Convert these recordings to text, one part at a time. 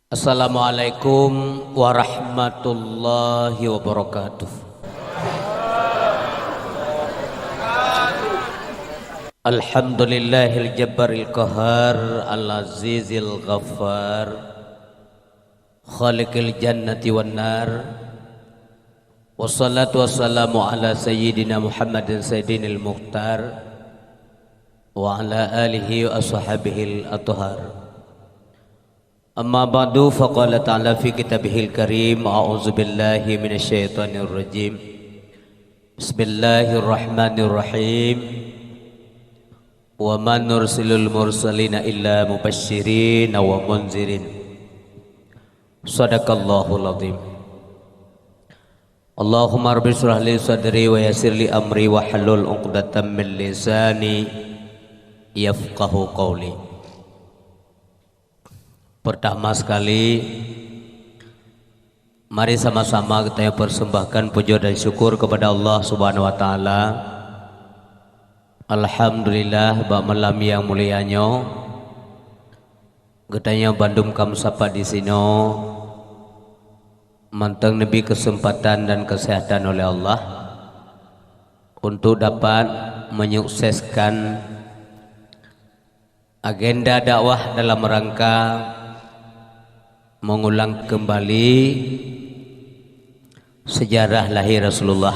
Assalamualaikum warahmatullahi wabarakatuh. Alhamdulillahil jabbaril qahar al-azizil ghaffar khaliqil jannati wan nar. Wassalatu wassalamu ala sayyidina Muhammadin sayyidinil mukhtar wa ala alihi wa ashabihil athhar. Amma ba'du, faqala ta'ala fi kitabihil karim, a'udzu billahi minasyaitonir rajim. Bismillahirrahmanirrahim. Wa man nursilul mursalina illa mubasysyirin wa munzirin. Shadaqallahul azim. Allahumma rabbi shrah li sadri wa yassir li amri wa hlul 'uqdatam min lisani yafqahu qawli. Pertama sekali, mari sama-sama kita persembahkan puja dan syukur kepada Allah Subhanahu wa taala. Alhamdulillah ba malam yang mulianya getanya Bandung kam sapa di sino manteng nebi kesempatan dan kesehatan oleh Allah untuk dapat menyukseskan agenda dakwah dalam rangka mengulang kembali sejarah lahir Rasulullah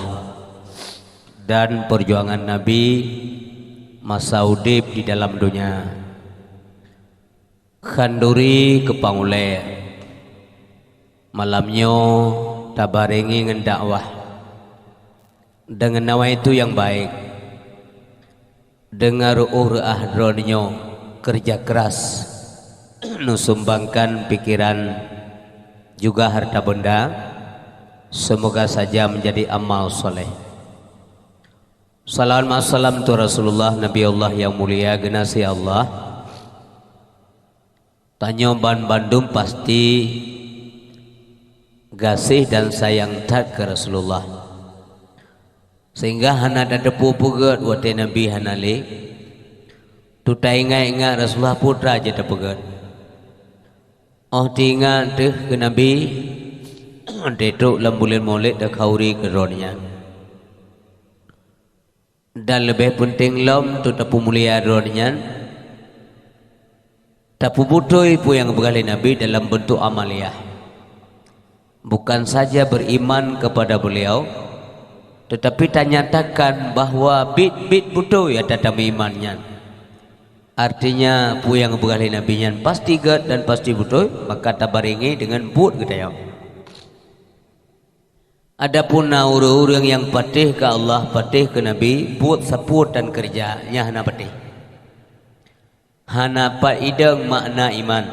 dan perjuangan Nabi masa udip di dalam dunia. Khanduri kepangule malamnya tabarengi ngendakwah dengan nawa itu yang baik, dengar ahdronyo kerja keras nusumbangkan pikiran juga harta benda, semoga saja menjadi amal soleh. Salawat wassalam tu Rasulullah Nabi Allah yang mulia genasi Allah. Tanya Bandung pasti gasih dan sayang tak ke Rasulullah, sehingga hana ada depu puget wate Nabi hanali tu ta ingat Rasulullah putra aja tepeget. Oh diingat deh ke Nabi deduk lembulan molek dah kauri keronnya. Dan lebih penting lom tu tapu mulia ronnya, tapu butoi pu yang bergali Nabi dalam bentuk amaliyah. Bukan saja beriman kepada beliau, tetapi tanyatakan bahawa bit butoi ada dalam imannya. Artinya pu yang bergali Nabi nya pasti gad dan pasti butoi, maka tabaringi dengan but gedaya. Adapun orang yang patih ke Allah, patih ke Nabi, but saput dan kerjanya hana patih. Hana paidang makna iman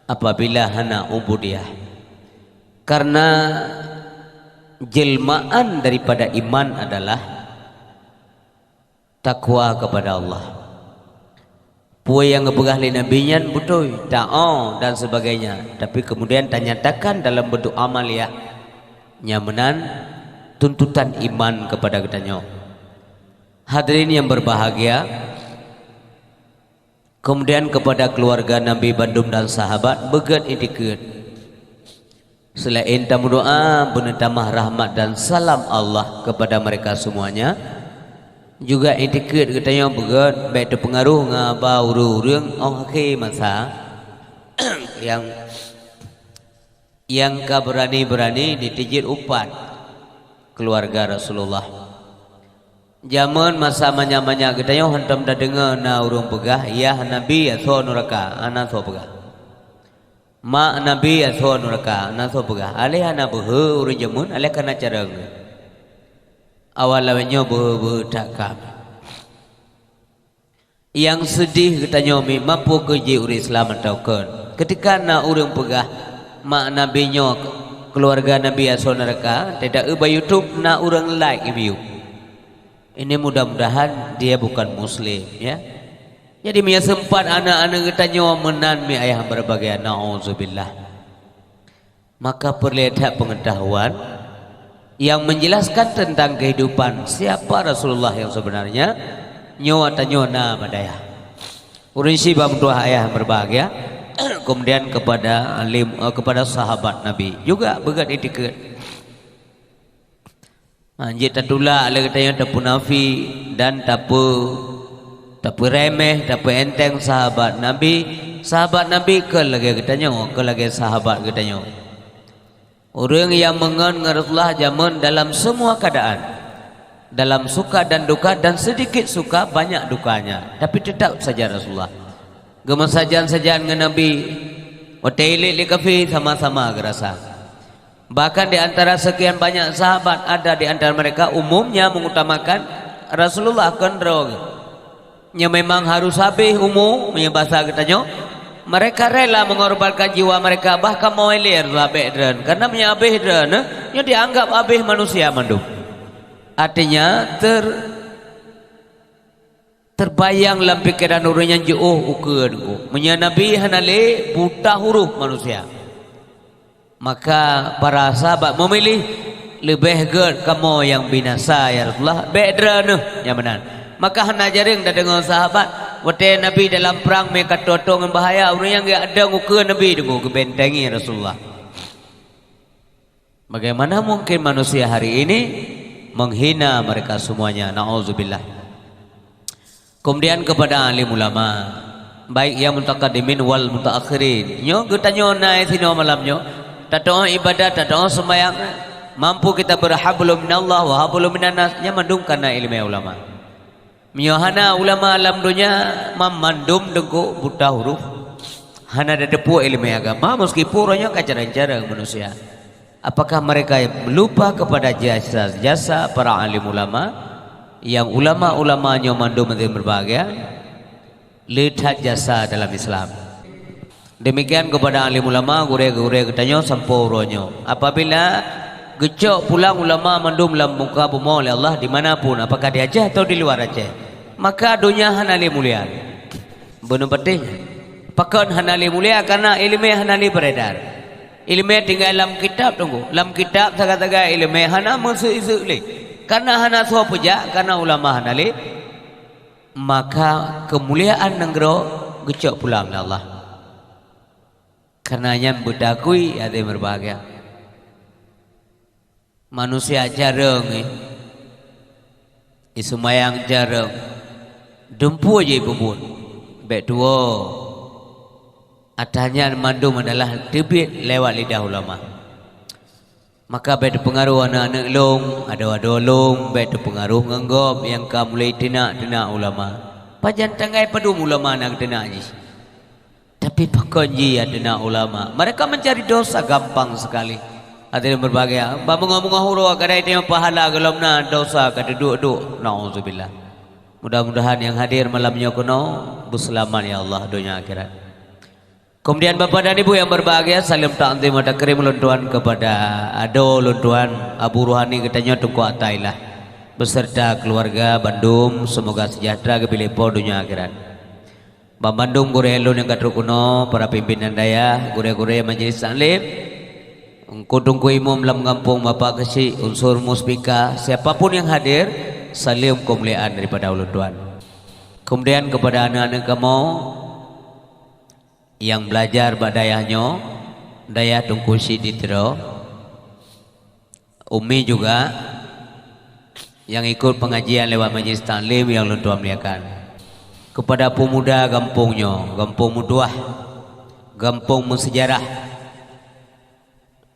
apabila hana ubudiyah. Karena jelmaan daripada iman adalah takwa kepada Allah. Puai yang ngeberahli Nabi nya betul, ta'o dan sebagainya. Tapi kemudian tanyatakan dalam bentuk amaliyah nyamanan tuntutan iman kepada kitanya. Hadirin yang berbahagia, kemudian kepada keluarga Nabi Bandung dan sahabat begat itikut. Selain tamu doa, benetamah rahmat dan salam Allah kepada mereka semuanya, juga itikut katanya begat baik terpengaruh ngaba urang oh akhir masa yang ka berani ditijit upat keluarga Rasulullah. Zaman masa manya katanya hantam dah dengar na urang pegah ya Nabi atho neraka ana tho pegah. Ma Nabi atho neraka ana tho pegah. Alih ana beuh urang jamun alih kana carang. Awalnya bertakam. Yang sedih katanya mampu kerja uri Islam atau kan. Ketika nak orang pegah mak Nabi nya keluarga Nabi asal neraka tidak ubah YouTube nak orang like view. Ini mudah-mudahan dia bukan Muslim ya. Jadi dia sempat anak-anak katanya menan mi ayah berbagai na'udzubillah. Maka perlihat pengetahuan yang menjelaskan tentang kehidupan siapa Rasulullah yang sebenarnya nyawa tanya na madaya. Urin si bam dua ayah berbahagia kemudian kepada alim kepada sahabat Nabi juga begat etiket. Anjir tatula ala katanya tapu nafi dan tapu remeh, tapu enteng sahabat Nabi ke lagi katanya, ke lagi sahabat katanya. Orang yang mengen Rasulullah zaman dalam semua keadaan, dalam suka dan duka, dan sedikit suka banyak dukanya, tapi tetap saja Rasulullah gemasajan-sajan dengan Nabi watailik likafi sama-sama gerasa. Bahkan di antara sekian banyak sahabat ada di antara mereka umumnya mengutamakan Rasulullah kendrong. Yang memang harus habis umumnya bahasa katanya, mereka rela mengorbankan jiwa mereka, bahkan mau elir habis dren, karena punya habis dren nya dianggap habis manusia mandum. Artinya terbayang dalam pikiran orang yang jauh ukeun punya Nabi hanale buta huruf manusia. Maka para sahabat memilih lebih gerd kamu yang binasa ya Rasulullah bedra yang benar. Maka hana jaring dah dengar sahabat waktu Nabi dalam perang mereka totong bahaya, orang yang enggak ada muka Nabi dengar kebentengi Rasulullah. Bagaimana mungkin manusia hari ini menghina mereka semuanya, na'udzubillah. Kemudian kepada alim ulama baik yang mutaqaddimin wal mutaakhirin, nyo getanyo naik sini malamnya tato ibadat, tato sembahyang, mampu kita berhablum minallah wa hablum minannas, nya mandum karena ilmu ulama. Miohana ulama alam dunia memandum dengku buta huruf, hana ada depu ilmu agama meskipun orangnya kacara-cara manusia. Apakah mereka lupa kepada jasa-jasa para alim ulama yang ulama-ulamanya mandum dengan berbahagia lihat jasa dalam Islam. Demikian kepada alim ulama gure-gure katanya sampurnya. Apabila gecok pulang ulama mandum dalam muka bumi oleh Allah dimanapun, apakah di Aceh atau di luar Aceh, maka dunia hanali mulia. Benar betul. Pakon hanali mulia karena ilmu hanali beredar. Ilmu tinggal dalam kitab tunggu. Dalam kitab saga-saga ilmu hana mensu-isu le. Karena hana suah puja, karena ulama hanali, maka kemuliaan negara gecok pulang oleh Allah. Karenanya budakui ada yang berbahagia. Manusia jarang isumayang jarang dempu aja bubun baik dua adanya mandum adalah debit lewat lidah ulama. Maka baik pengaruh anak-anak long ada long baik pengaruh nganggop yang kamu mulai tina ulama pajan tangai padu ulama nak tina ni. Tapi pakonji ada ulama, mereka mencari dosa gampang sekali. Ada yang berbahagia. Ngomong huru kadai dia pahala gelom na dosa kada duk. Nauzubillah. Mudah-mudahan yang hadir malamnya kuno berselamat ya Allah dunia akhirat. Kemudian Bapak dan Ibu yang berbahagia, salam ta'zim wa takrim luntuan kepada ado luntuan Abu Ruhani katanya Tunku Atailah beserta keluarga Bandung, semoga sejahtera kepilipo dunia akhirat. Bandung gure-elun yang katru kuno, para pimpinan daya, gure-gure majelis taklim, kudungku imam dalam kampung Bapak Kesi, unsur muspika, siapapun yang hadir, salim kemuliaan daripada ulun tuan. Kemudian kepada anak-anak kamu yang belajar badayahnya, daya Tunku Siditro, Umi juga yang ikut pengajian lewat majelis taklim yang ulun tuan muliakan. Kepada pemuda kampungnya, kampung Muduah, kampung bersejarah,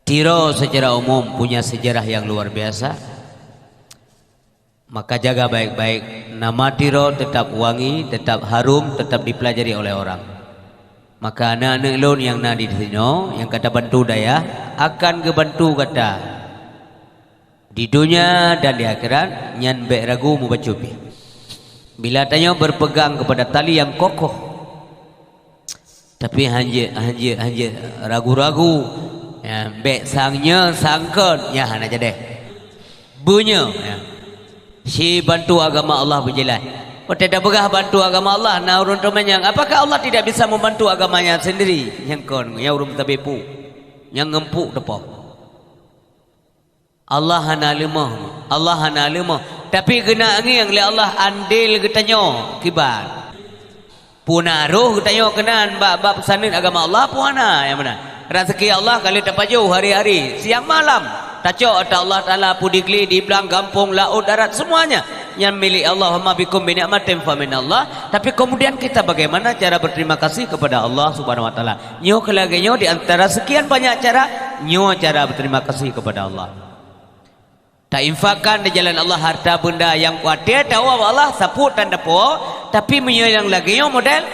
Tiro secara umum punya sejarah yang luar biasa. Maka jaga baik-baik, nama Tiro tetap wangi, tetap harum, tetap dipelajari oleh orang. Maka anak-anak lon yang nadi di sini, yang kata bantu daya, akan kebantu kata di dunia dan di akhirat, nyan bek ragu mubacupi. Bila tanya berpegang kepada tali yang kokoh, tapi hanjir ragu-ragu, ya, bek sangnya sangkut, ya hana jadi bunyi, ya. Si bantu agama Allah berjalan. Tidak pegah bantu agama Allah, nah urun temannya, apakah Allah tidak bisa membantu agamanya sendiri? Yang kon, yang urun tabepu, yang ngempuk depo. Allah hana lemah, tapi kena angin oleh Allah andil ketanya kibar. Punaruh tanya kenan bab pesanan agama Allah puana yang mana? Rezeki Allah kali terpaju hari-hari, siang malam. Tacok Allah Taala pudigli di belang kampung laut darat semuanya yang milik Allah. Ma bikum bi ni'matin fa min Allah. Tapi kemudian kita bagaimana cara berterima kasih kepada Allah Subhanahu wa taala? Nyo kelaginyo di antara sekian banyak cara, nyo cara berterima kasih kepada Allah. Tak infakkan di jalan Allah harta benda yang kuatir tahu Allah saput dan depo, tapi menyayang lagi nyo model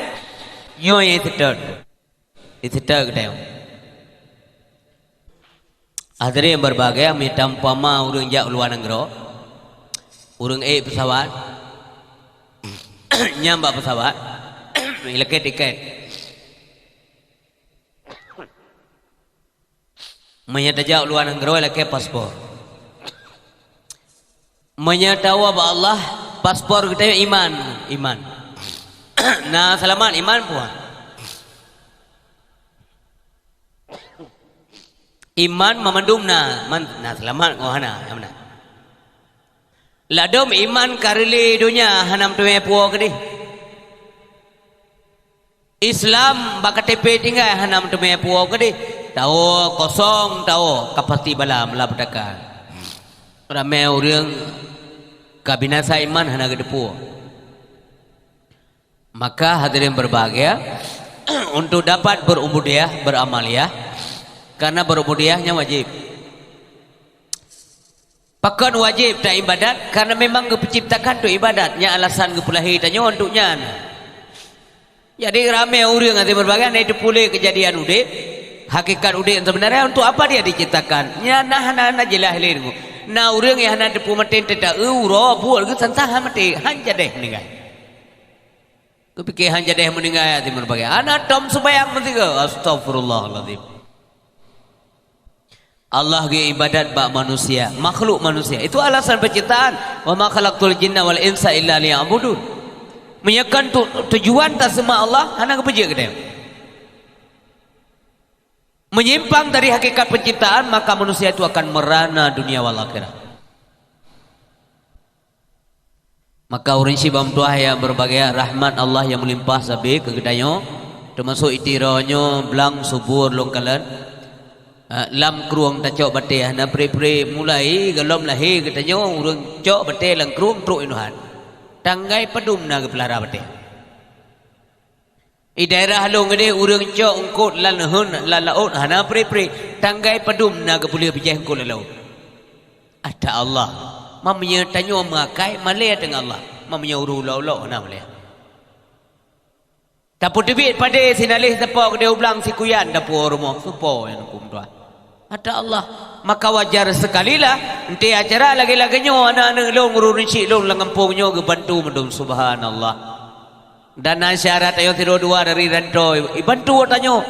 nyo yang itu kita. Hadirin yang berbahagia, minta umpama urang jak luar negara, urang pesawat, nyambak pesawat, ilake tiket, menyatakan luar negara ilake paspor, menyatakan bahwa Allah paspor kita iman. Nah selamat iman puan. Iman memandum na selamat ngohana yang mana? Ladom iman karili dunia hanam tuwe puo kedi. Islam bakatp tinggal hanam tuwe puo kedi. Tahu kosong tahu kapasti bala mela petaka. Ramai orang kabinasa iman hana gede puo. Maka hadirin berbahagia untuk dapat berubudiyah beramaliyah. Karena berubudiyahnya wajib. Pakan wajib tak ibadat karena memang kepeciptakan tu ibadatnya alasan kepulahi tanya untuknya. Jadi ramai orang yang berbagai itu pulih kejadian udip. Hakikat udip sebenarnya untuk apa dia diciptakan? Nya nah jelah lirku. Nah orang yang hana depu matin tidak uro buat ke santah mati hanja deh meninggal. Kepikir hanja deh meninggal yang berbagai. Anak tom sembahyang mesti ke astagfirullahaladzim. Allah ge ibadat bak manusia, makhluk manusia. Itu alasan penciptaan. Wa ma khalaqtul jinna wal insa illa liya'budun. Menyakan tujuan tak semua Allah hanya kepuji ke dia. Menyimpang dari hakikat penciptaan maka manusia itu akan merana dunia wal akhirah. Maka orang sibam tuah yang berbagai rahmat Allah yang melimpah sabi kegedayo termasuk itironyo belang subur longkalan. Lam kruang ta cok bateh na pre mulai galom lahir katanya urang cok bateh lang kruang truk inuhan tanggai pedum na ke pelara bateh i daerah long gede urang cok ungkut lan hun lan laut hana pre tanggai pedum na ke pulia pijah ungkut laut ada Allah mamanya tanyo mengakai malaya dengan Allah mamanya uru lau na malaya tapi debit pada sinalih tepok dia ulang si kuyan dapur rumah supo yang hukum tuan. Ada Allah. Maka wajar sekalilah nanti acara lagi-laginya anak-anak long urun cik long langampungnya ke bantu mendung subhanallah. Dan syarat ayo tidur dua dari rantau bantu tanya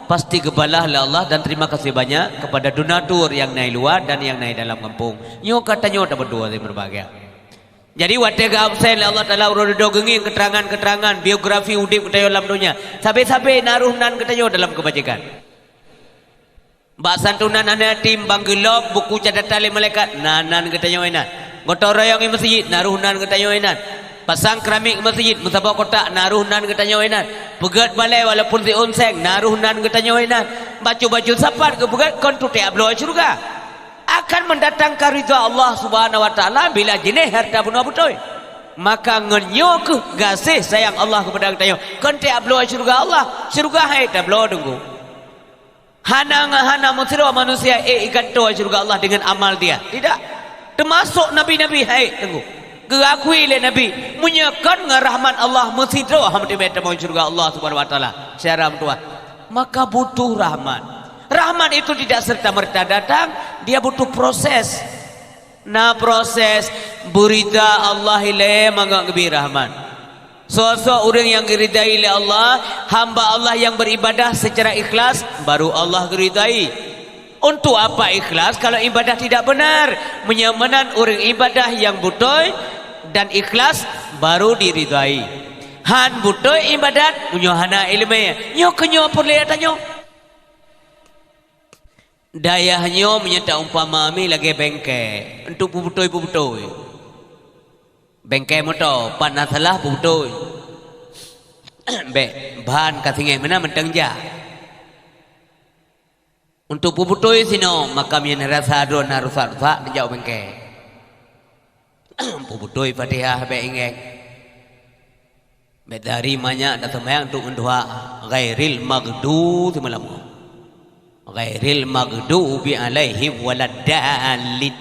pasti kebalah Allah dan terima kasih banyak kepada donatur yang naik luar dan yang naik dalam kampung. Nyo katanya tak berdua di berbahagia. Jadi watega absen Allah Taala urut dogengin keterangan-keterangan biografi udip ketayo dalam dunia. Sampai-sampai naruhnan ketayo dalam kebajikan. Bak santunan ana timbang gelok buku catatan malaikat nanan ketayo enan. Gotong royong di masjid naruhnan ketayo enan. Pasang keramik masjid musabah kotak naruhnan ketayo enan. Pegat balai walaupun si onseng naruhnan ketayo enan. Baju-baju sapat ke pegat kon tu tiap bloh surga. Akan mendatangkan ridha Allah Subhanahu wa taala bila jenis harta bunuh betul. Maka ngenyo ke gasih sayang Allah kepada kita. Kon tiap bloh surga Allah, surga hai tak bloh tunggu. Hana musiro manusia ikan tu surga Allah dengan amal dia. Tidak. Termasuk nabi-nabi hai tunggu. Gerakui le nabi menyekan rahmat Allah musiro hamdi beta mau surga Allah Subhanahu wa taala. Syaram tuan. Maka butuh rahmat. Rahmat itu tidak serta-merta datang, dia butuh proses. Nah proses berita Allah ilai mangga kebi rahmat. Sosok orang yang diridai oleh Allah, hamba Allah yang beribadah secara ikhlas, baru Allah diridai. Untuk apa ikhlas kalau ibadah tidak benar? Menyamanan orang ibadah yang betul dan ikhlas baru diridai. Han betul ibadat, menyohana ilmu. Nyo kenyo perlihatannya. Dayahnya menyata umpama mi lagi bengkai untuk puputoi bengkai motor panas salah puputoi Be bahan katingai mana mentengja. Untuk puputoi sino makam yang rasa adon narusak menjauh bengke. Puputoi Fatihah be ingeng. Be dari banyak datang bayang untuk mendua ghairil maghdubi malam. Ghairil maghdubi alaihim waladdallin.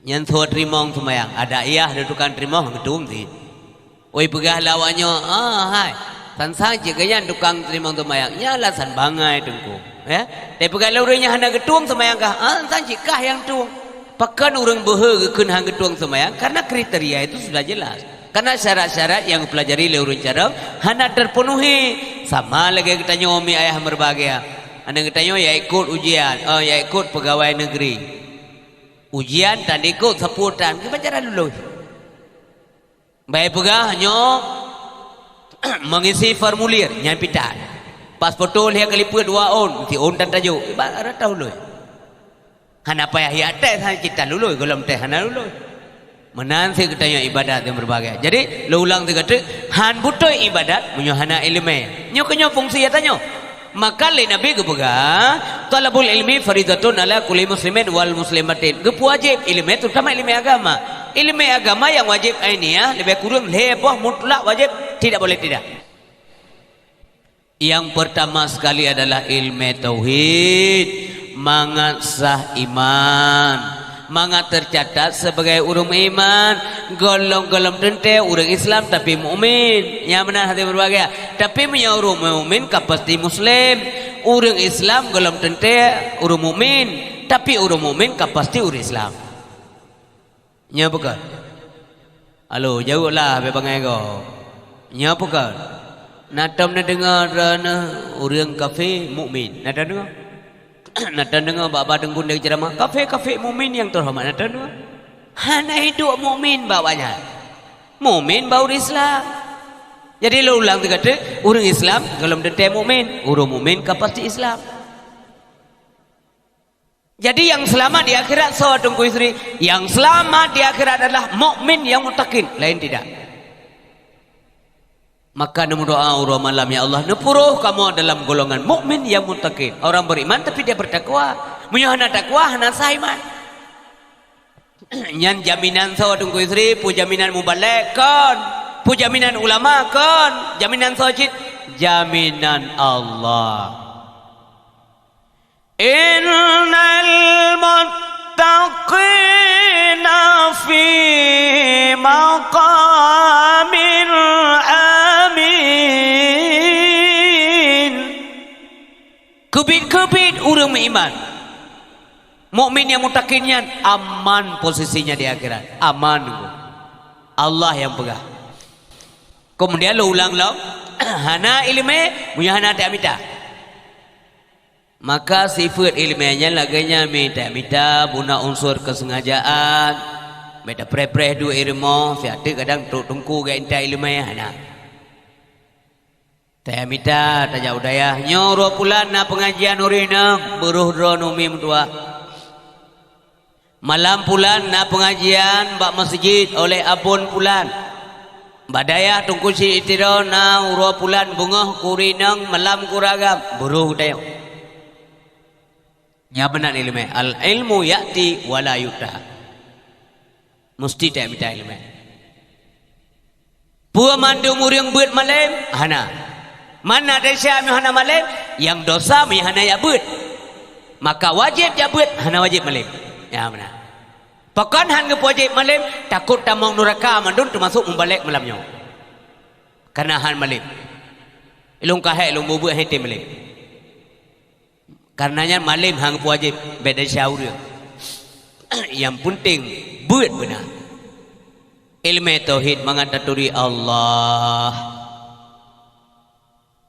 Yang thua terimong semayang ada ayah ada tukang terimong gedung sih. Oi pegah lawannya hai sansang jiganya tukang terimong semayang nyala san bangai tengku ya. Tapi pegah laurenya hana gedung semayang kah sansang jikah yang tung. Pakan orang behe keun hang gedung semayang karena kriteria itu sudah jelas. Karena syarat-syarat yang pelajari laurun cara hana terpenuhi. Sama lagi kita nyomi ayah berbahagia. Anda kita nyomi ya ikut ujian, ya ikut pegawai negeri. Ujian tadi ikut seputan kita cara dulu. Baik pegah nyo mengisi formulir nyampitan. Paspor tol dia keliput 2 on, si on dan tajuk. Ibarat tahu dulu. Hana payah ya teh kita dulu, golom teh hana dulu. Menan si kita ibadat yang berbagai. Jadi lu ulang tiga tu han butuh ibadat munyo hana ilmu. Nyo kenyo fungsi ya tanyo. Maka le nabi gepega talabul ilmi faridatun ala kulli muslimin wal muslimatin. Gep wajib ilmu terutama ilmu agama. Ilmu agama yang wajib ainiyah lebih kurang heboh mutlak wajib tidak boleh tidak. Yang pertama sekali adalah ilmu tauhid, mangat sah iman. Mangat tercatat sebagai urung iman, golong-golong tente urang Islam tapi mukmin. Yang benar hati berbahagia. Tapi punya urang mukmin kapasti muslim. Urang Islam golong tente urang mukmin, tapi urang mukmin kapasti urang Islam. Nya bukan. Halo, jauhlah be bangai go. Nya bukan. Natam na dengar urang kafir mukmin. Natam dengar. Natan dengar bapa dengkun dari ceramah kafe mukmin yang terhormat natan dengar hana hidup mukmin bawanya mukmin bau Islam. Jadi lo ulang kata orang Islam kalau dente mukmin orang mukmin kapasti Islam. Jadi yang selamat di akhirat so tunggu istri yang selamat di akhirat adalah mukmin yang mutakin lain tidak. Maka nemu doa urah malam ya Allah nepuruh kamu dalam golongan mukmin yang muttaqin. Orang beriman tapi dia bertakwa. Punya hana takwa hana saiman. Nyan jaminan sawa tunggu istri, pu jaminan mubalek kan, pu jaminan ulama kan, jaminan sojid, jaminan Allah. Innal muttaqina fi maqamin kebit urang beriman. Mukmin yang mutakinnya aman posisinya di akhirat. Aman. Allah yang pegang. Kemudian lo ulang lo hana ilmu punya hana tak minta. Maka sifat ilmiahnya laganya minta guna unsur kesengajaan. Beda pre-pre dua ilmu, siapa kadang tungku gak inta ilmiah hana. Taya minta tanya udaya nyoro pulan na pengajian urina beruh dronumi dua malam pulan na pengajian bak masjid oleh abun pulan badaya tungku si itiro na uro pulan bunga kurinang malam kuragam beruh udaya nya benar ilmu al ilmu ya'ti wala yuta mesti taya minta ilmu puan mandu muriang buat malam hana. Mana dosa hana malam yang dosa hana ya but maka wajib ya but hana wajib malam ya mana pakan han ke wajib malam takut tamong neraka mandun termasuk membalik malamnya karena han malam ilung kahe ilung bubu hete malam karenanya malam hang wajib beda syaur yang penting but benar ilmu tauhid mengataturi Allah.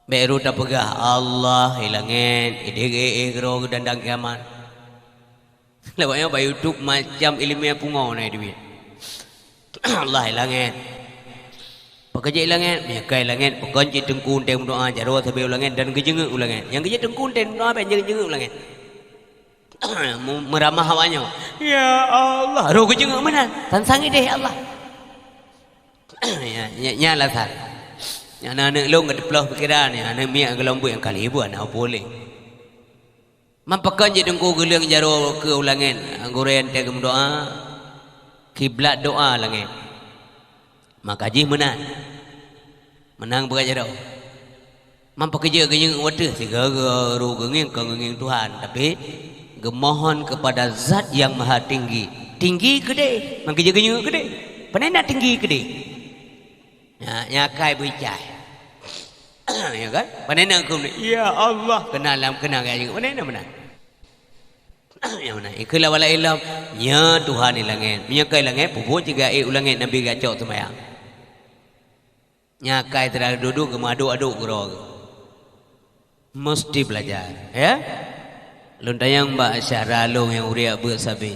Beru tak pegah Allah hilangin ide gero dandang kiamat. Lewatnya by YouTube macam ilmiah pungau naik duit. Allah hilangin. Pekerja hilangin, mereka hilangin. Pekerja tengkun tem doa jaro sampai ulangin dan kejenguk ulangin. Yang kerja tengkun tem doa ben jenguk ulangin. Meramah hawanya. Ya Allah, roh kejenguk mana? Tansangi deh Allah. Ya nyala sar. Anak-anak long ada pelah pikiran ni, anak miak gelombok yang kali ibu anak boleh. Mampakan je dengku gelang jaro ke ulangan, angguran tegem doa, kiblat doa langit. Maka ji menang berjaro. Mampak kerja kenyang wadah segala genging Tuhan, tapi gemohon kepada Zat yang Maha Tinggi. Tinggi gede, mang kerja kenyang gede. Pandai nak tinggi gede. Nyakai bericai. Ya kan? Pandai nak kum. Ya Allah, kenal kaya juga. Pandai nak menang. Ya mana? Ikulah wala ilam. Nya Tuhan ni langit. Menyakai langit pupuk juga ulangit Nabi gacok semayang. Nyakai terlalu duduk ke aduk-aduk gerog. Mesti belajar, ya. Luntayang mbak syaralung yang uriak bersabi.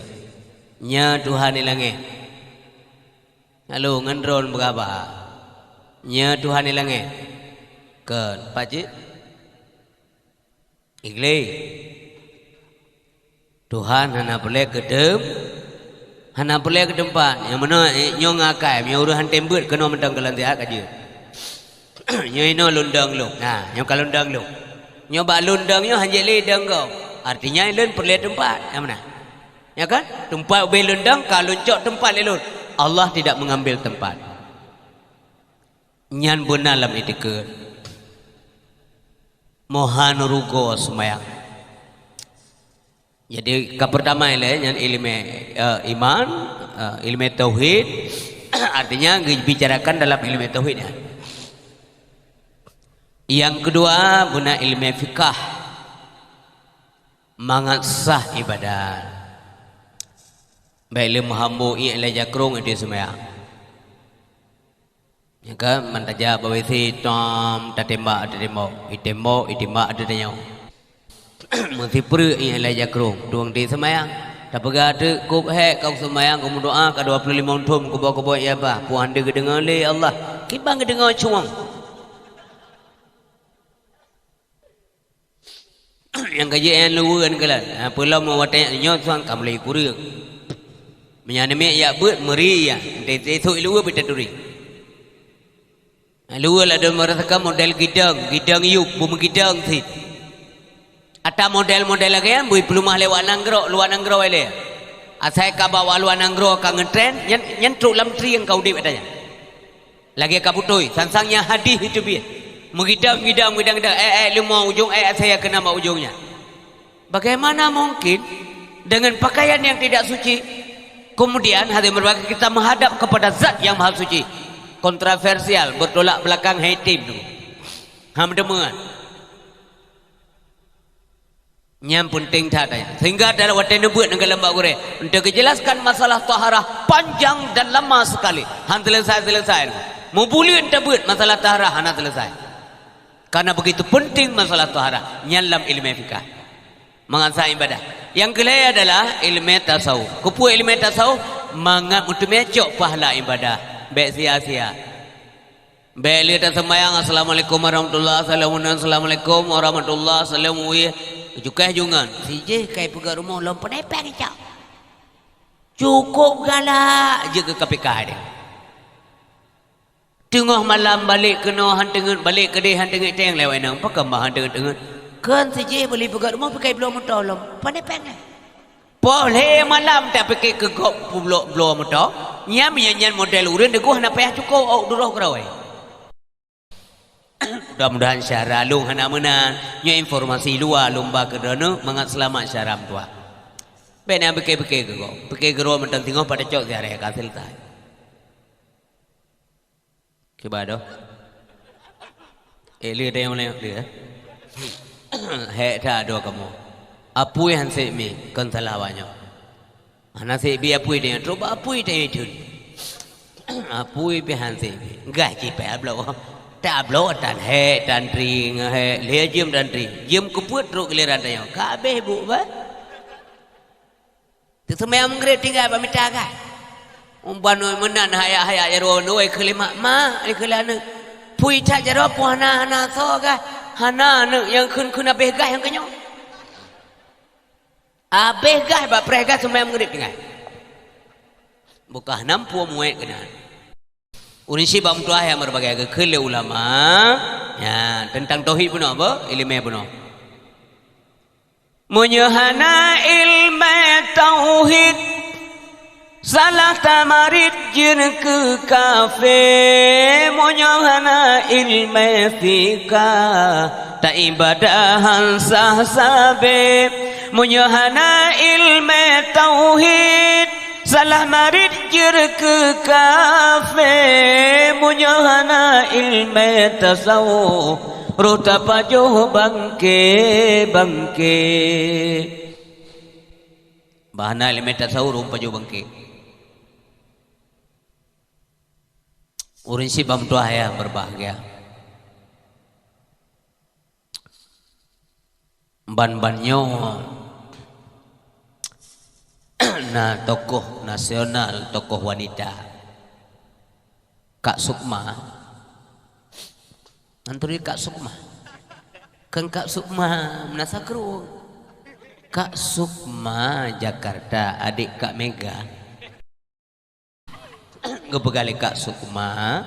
Nya Tuhan ni langit. Lalu ngendron berapa? Nya Tuhan ni langit. Kan, pakcik. Ikhlas. Tuhan hana boleh kedem. Hana boleh ke tempat. Yang mana nyong akai, yang uruhan tembut kena mentang kelantiak aja. Nyong ino lundang lu. Nah, nyong kalundang lu. Nyoba lundangnya hanya ledang kau. Artinya lun perlu tempat. Yang mana? Ya kan? Tempat ubay lundang kalau cok tempat lelun. Allah tidak mengambil tempat. Nyan bunalam itikut. Mohan rugo semayang. Jadi ke pertama ialah nyan ilmu iman, ilmu tauhid. Artinya dibicarakan dalam ilmu tauhid. Yang kedua guna ilmu fikah, mangat sah ibadat. Baik ilmu hambu ialah jakrung itu semua. Ya kan mantaja bawisi tom tatembak itembak ada tanya. Mesti per ialah jakrung tuang di semayang. Tak pegah tu kup hek kau semayang kau doa ke 25 tahun kau bawa ya bah. Puan dia kedengar le Allah. Kibang kedengar cuang. Yang kajian luan kelan. Pulau mau watanya nyot sang kamlai kurang. Menyanyi ya buat meri ya. Itu luan bertaduri. Luan ada merasakan model gidang yuk, bumi gidang sih. Ada model-model lagi kan, bui pelumah lewat luar nanggro ile. Asai kabawa luar nanggro kang ngetren, nyen truk lam tri yang kau di adanya. Lagi kabutoi, sansangnya hadis itu biar. Mengidang, lima ujung, saya kena mak ujungnya. Bagaimana mungkin dengan pakaian yang tidak suci, kemudian hari berbagi kita menghadap kepada Zat yang Maha Suci? Kontroversial, bertolak belakang hatim tu. Hamdemuan. Yang penting tak ada. Sehingga dalam waktu nebut dengan lembak gore untuk menjelaskan masalah taharah panjang dan lama sekali. Han selesai. Mau boleh entah masalah taharah han selesai. Karena begitu penting masalah taharah nyalam ilmu fikah. Mengasah ibadah. Yang kedua adalah ilmu tasawuf. Kupu ilmu tasawuf mangat untuk mecok pahala ibadah. Baik sia-sia. Baik lihat semayang assalamualaikum warahmatullahi wabarakatuh. Assalamualaikum warahmatullahi wabarakatuh. Cukai jungan. Sije kai pegang rumah lompat nepek cak. Cukup galak je ke KPK dia. Tengah malam balik kena hantengan balik ke dia hantengan teng lewat nang pakai mah hantengan kan sije beli pegang rumah pakai belum tolong. Pandai pengen. Boleh malam tak pakai ke gop belum motor. Nyam nyan model urun deguh nak payah cukup au duruh kerawai. Mudah-mudahan syarah lung hana menan nya informasi luar lomba kedana mangat selamat syaram tua. Bena beke-beke ke kau. Beke gero mentang tengok pada cok siare ka selesai. Kibado. Lihat yang mana dia. Hek tak ada kamu. Apui han se mi kan salah banyak. Ana se bi apui dia coba apui dia itu. Apui bi han se. Gai ci pe ablo. Tak ablo tan hek tan tri hek lia jam dan tri. Jam keput ru giliran dia. Kabeh bu ba. Tu semai mengre tinggal ba minta gai. Umban menan haya jaro noi kelima ma ni kelana. Pui tak jaro puana hana so ga. Hana yang kun abeh gai yang kenyo. Abeh gah ba prega semai mengerit dengan. Bukan nampu muat kena. Ulun si bang tuah yang berbagai ke ulama ya tentang tauhid pun apa ilmu pun menyahana ilmu tauhid salah tamarid jin ke kafe menyahana ilmu fikah tak ibadahan sah sabe menyahana ilmu tauhid salah marid jir ke kafe munyahana ilmu tasawuf ruta pajuh bangke bahana ilmu tasawuf ruta pajuh bangke urin si bam tuah ya berbahagia ban-bannya na tokoh nasional, tokoh wanita Kak Sukma anturi Kak Sukma kan Kak Sukma menasa keru Kak Sukma Jakarta adik Kak Mega ngebegali Kak Sukma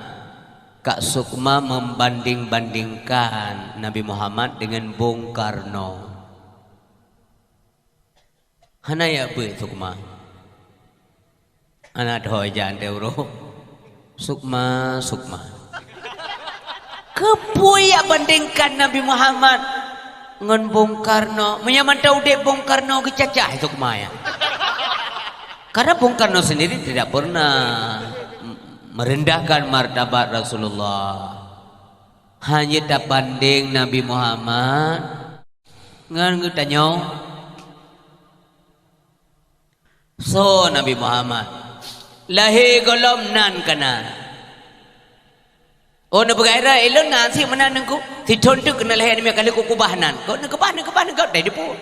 membanding-bandingkan Nabi Muhammad dengan Bung Karno. Hana ya be Sukma anak doa jangan teuro Sukma kepuya bandingkan Nabi Muhammad dengan Bung Karno menyaman tahu dek Bung Karno kecacah Sukma ya karena Bung Karno sendiri tidak pernah merendahkan martabat Rasulullah hanya tak banding Nabi Muhammad dengan tanya so Nabi Muhammad lahir golom nan kana oh na bagaira elon nasi menan ko si tontu kena lahir ni kali ko kubahanan ko na kubahan ko dai depo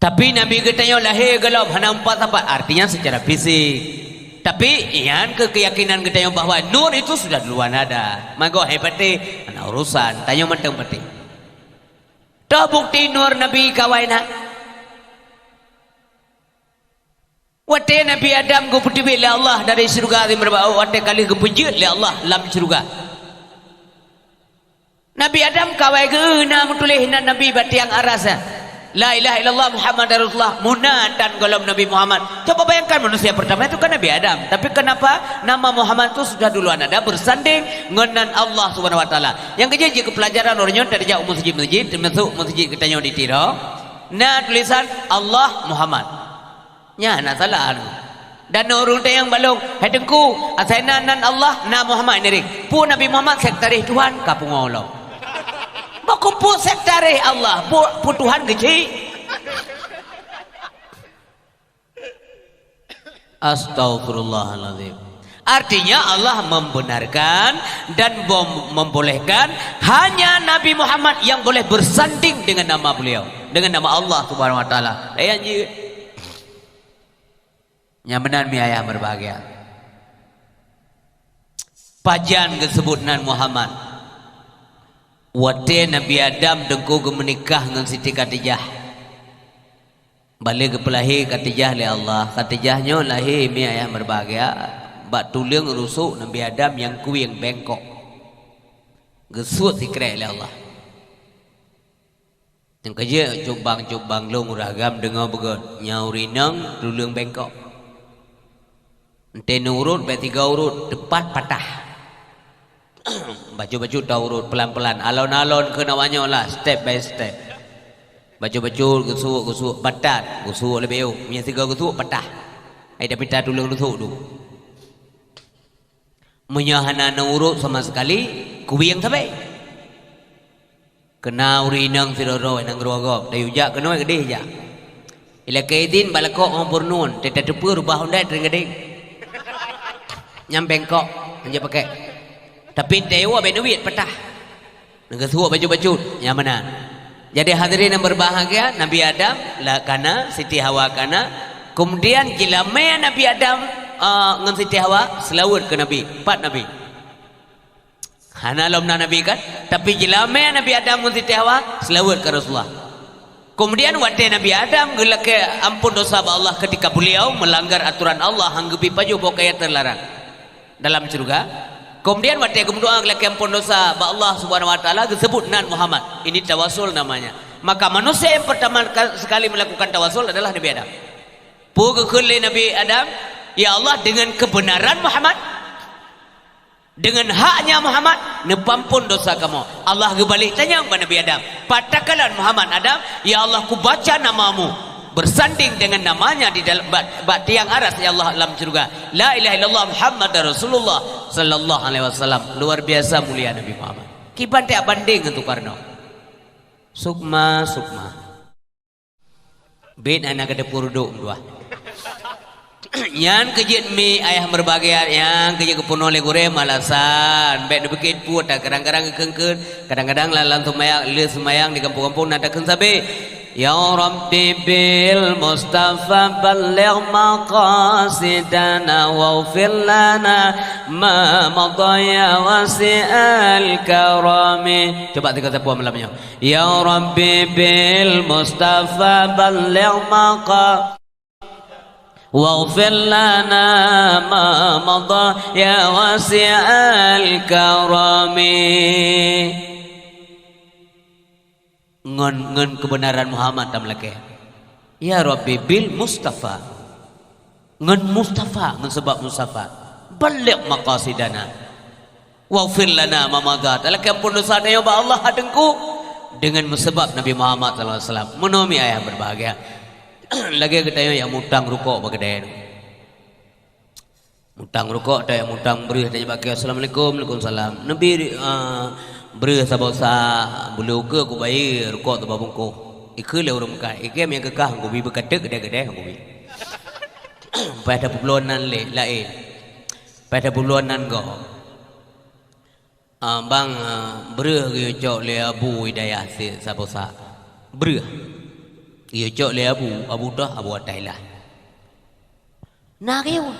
tapi Nabi katanya lahir golom hana empat apa artinya secara fisik tapi ian keyakinan katanya bahwa nur itu sudah duluan ada mago hebate ana urusan tanya menteng peti dah bukti nur Nabi kawaina wate Nabi Adam go putih oleh Allah dari syurga di berbau wate kali gepejut oleh Allah lam syurga Nabi Adam kawai ke na mutulih Nabi batiang arasa la ilaha illallah Muhammad Rasulullah munatan golom Nabi Muhammad coba bayangkan manusia pertama itu kan Nabi Adam tapi kenapa nama Muhammad itu sudah duluan ada bersanding dengan Allah Subhanahu wa taala yang kejadian ke pelajaran orangnya dari jauh masjid masuk masjid katanya di tiro na tulisan Allah Muhammad nya na salah dan orang yang balong hadengku asana nan Allah na Muhammad ni pu Nabi Muhammad sektarih Tuhan kapung Allah bakumpul sektarih Allah pu Tuhan kecil Astaghfirullahaladzim artinya Allah membenarkan dan membolehkan hanya Nabi Muhammad yang boleh bersanding dengan nama beliau dengan nama Allah Subhanahu wa taala nyamanan mi ayah berbahagia pajan disebut nan Muhammad wate Nabi Adam dengku menikah dengan Siti Khadijah balik ke pelahir Khadijah oleh Allah Khadijahnya lahir mi ayah berbahagia bak tulang rusuk Nabi Adam yang kuing bengkok gesut sikret oleh Allah yang kerja cubang long ragam dengar begot nyaurinang tulang bengkok ente urut be 3 urut depan patah baju-baju dah urut pelan-pelan alon-alon ke nawanya lah step by step baju-baju gusuk batat gusuk lebih punya 3 gusuk patah ai dah pita tulang rusuk tu menyahana urut sama sekali kubiang sampai kena urinang siroro nang grogop dayu jak kena gede jak ila kaidin balakok ngompor nun teta tepur rubah undai tengedeng nyam bengkok hanya pakai tapi dewa benuit patah negara suuk baju-baju yang mana jadi hadirin yang berbahagia Nabi Adam lah kana Siti Hawa kana kemudian jilamai Nabi Adam dengan Siti Hawa selawat ke Nabi 4 Nabi hana lomna Nabi kan tapi jilamai Nabi Adam dengan Siti Hawa selawat ke Rasulullah Kemudian waktu Nabi Adam gelak ampun dosa Allah ketika beliau melanggar aturan Allah hanggepi paju pokoknya terlarang dalam surga. Kemudian waktu berdoa gelak ampun dosa Allah Subhanahu wa taala disebut nan Muhammad. Ini tawasul namanya. Maka manusia yang pertama sekali melakukan tawasul adalah Nabi Adam. Pukul Nabi Adam, ya Allah dengan kebenaran Muhammad, dengan haknya Muhammad, nepampun dosa kamu. Allah kembali tanya kepada Nabi Adam, patakalan Muhammad Adam, ya Allah ku baca namamu, bersanding dengan namanya di dalam tiang aras ya Allah dalam surga. La ilaha illallah Muhammad Rasulullah sallallahu alaihi wasallam. Luar biasa mulia Nabi Muhammad. Kiban tak banding untuk Karno. Sukma bin anak ada purduk dua. Yang kejit mi ayah berbahagia, yang kejit kepunuh oleh gore malasan. Bet debekit pun tak kadang-kadang kengken, kadang-kadang lalang semayang di kampung-kampung nak takkan sabe. Ya Rabbi bil Mustafa balligh maqasidana waghfir lana ma madaya wasi'al karami. Coba tiga sepuh malamnya. Ya Rabbi bil Mustafa balligh maqasidana waghfir lana ma madaya wasi'al karami. Ngon kebenaran Muhammad tam lake. Ya Rabbi bil Mustafa. Ngon Mustafa, ngon sebab Mustafa. Balik maqasidana. Waghfir lana ma madat. Lake ampun dosa ya Allah hadengku dengan sebab Nabi Muhammad sallallahu alaihi wasallam. Menomia ayah berbahagia. Lagi kita yang mutang rukuk bagedai. Mutang rukuk ada yang mutang beri tanya bagi assalamualaikum waalaikumsalam. Nabi beri sabosa bulu ke aku bayar rukuk tu babungku. Ikut le urung kai. Ikem yang kekah aku bi berkedek gede-gede aku bi. Pada puluhanan le lain. Pada puluhanan go. Bang beri cok le Abu Hidayah si sabosa. Beri. Ia cok le Abu dah Abu Atailah. Nak eu.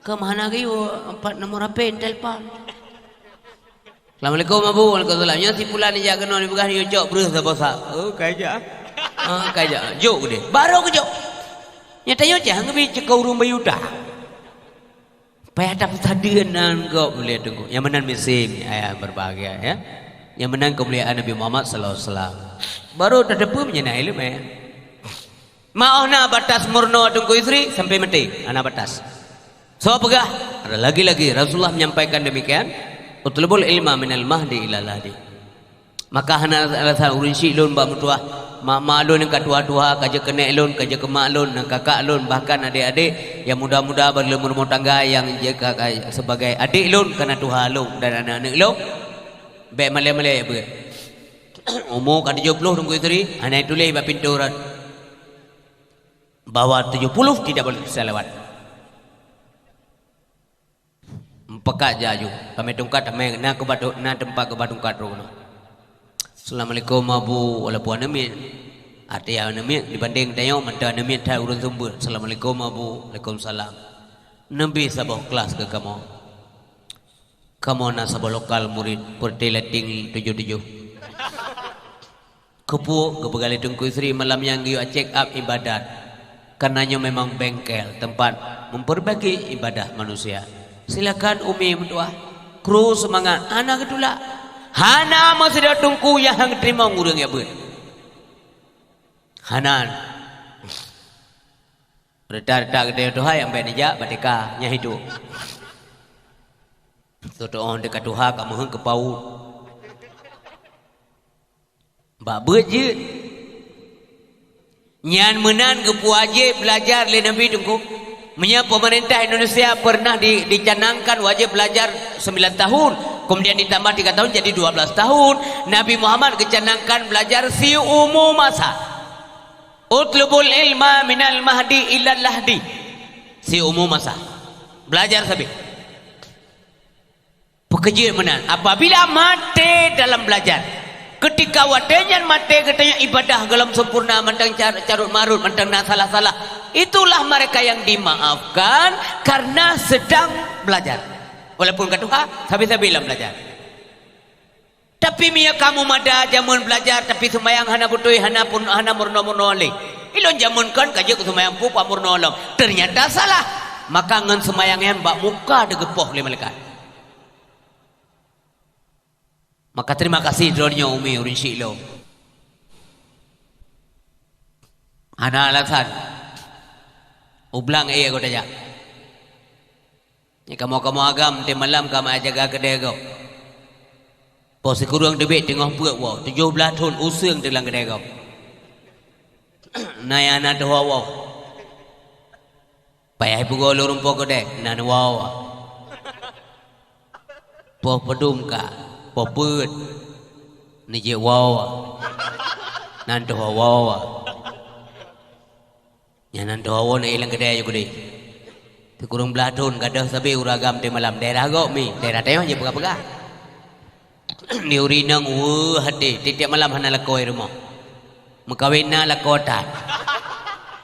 Ke mana eu 4 nombor HP telefon. Assalamualaikum Abu. Waalaikumsalam. Nya tipulan ni jak kena ni begas ni cok berus sabosa. Oh kaja. Kaja. Jok dia. Baru ke jok. Nya tayo je hang bi cekau urung bayuda. Payah dapat hadiran kau boleh tunggu. Yang menang misim ayah berbahagia ya. Yang menang kemuliaan Nabi Muhammad sallallahu alaihi wasallam. Baru terdepu menyenai ilmu ya. Maafna batas murno tunggu istri sampai mati. Anak batas. So pegah. Ada lagi-lagi Rasulullah menyampaikan demikian. Utlubul ilma minal mahdi ila lahdi. Maka hana alasan urinsi lun ba mutuah. Mak lun yang katua-tua, kaja kena lun, kaja kemak lun, kakak lun, bahkan adik-adik yang muda-muda berumur rumah tangga yang sebagai adik lun kena tuha lun dan anak-anak lun. Baik malai-malai apa? Umur kan 70 tunggu isteri, anak tulis bab pintu rat. Bawah 70 tidak boleh selawat. Pekat jaju kami tungkat kami nak ke batu nak tempat ke batu katro. Assalamualaikum Abu walaupun amin arti yang amin dibanding tayong mentah amin tak urun sumber. Assalamualaikum Abu. Waalaikumsalam. Nabi sabah kelas ke kamu nak sabah lokal murid pertilating 77 kepu kepegali tungku istri malam yang you check up ibadat karenanya memang bengkel tempat memperbaiki ibadah manusia. Silakan Umi berdoa. Kru semangat. Anak itulah. Hana masih dah tunggu yang terima ngurang ya ber. Hanan. Retar-retar gede doa yang baik nijak batika nya hidup. Toto on dekat doa kamu hang ke pau. Mbak berje. Nyan menan ke wajib belajar le Nabi tunggu. Menyapa pemerintah Indonesia pernah dicanangkan wajib belajar 9 tahun. Kemudian ditambah 3 tahun jadi 12 tahun. Nabi Muhammad kecanangkan belajar si umum masa. Utlubul ilma minal mahdi ilal lahdi. Si umum masa. Belajar sampai. Pekerja menan. Apabila mati dalam belajar. Ketika wadahnya mati katanya ibadah dalam sempurna. Mantang carut marut. Mantang nak salah-salah. Itulah mereka yang dimaafkan karena sedang belajar. Walaupun kata sabi-sabi dalam belajar. Tapi mia kamu mada jamun belajar tapi sembayang hana butui hana pun hana murno-murno ali. Ilon jamun kan kaje ku sembayang pu pak murno long. Ternyata salah. Maka ngan sembayang yang bak muka degepoh le malaikat. Maka terima kasih dronnya umi urin syilo. Hana alasan. Ublang aku tanya. Ni kamu agam di malam kamu jaga kedai kau. Posi kurang debit tengah buat wow 17 tahun usung dalam kedai kau. Naya anak tua wow. Payah pukul lorong pokok dek nan wow. Po pedum ka, po put. Ni je wow. Nan tua wow. Yang nan tua wow ni ilang kedai juga deh. Tu kurang belah tahun kada sabi uragam di malam daerah kau mi daerah tengah je pegah-pegah. Ni urinang hati tiap malam hana lakoi rumah mengkawinna lakotan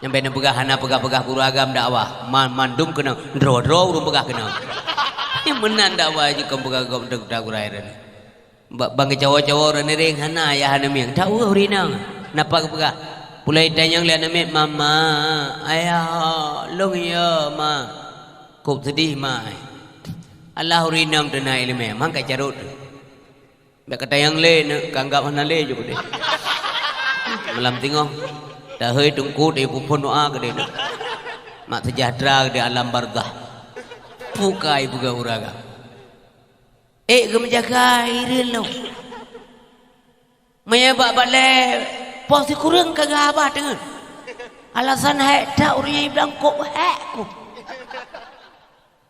yang bena pegah hana pegah-pegah guru agam dakwah mandum kena dro-dro urung pegah kena yang menan dakwah je kam pegah gom deg dagurai ran bang cawo-cawo ran ring hana ya hana miang tahu urinang napa pegah pulai tanyang lian amit mama ayah long ya ma kop sedih ma Allah urinang tenai ilmu mang ka carut. Dak kata yang le kanggap hana le juga deh. Malam tengok dah hơi tungku di pupun doa ke deh. Mak sejahtera di alam barzah. Pukai buka uraga. Menjaga irin lo. Maya bak balik posi kurang kagak abah dengan. Alasan hek tak urang bilang kok hek ku.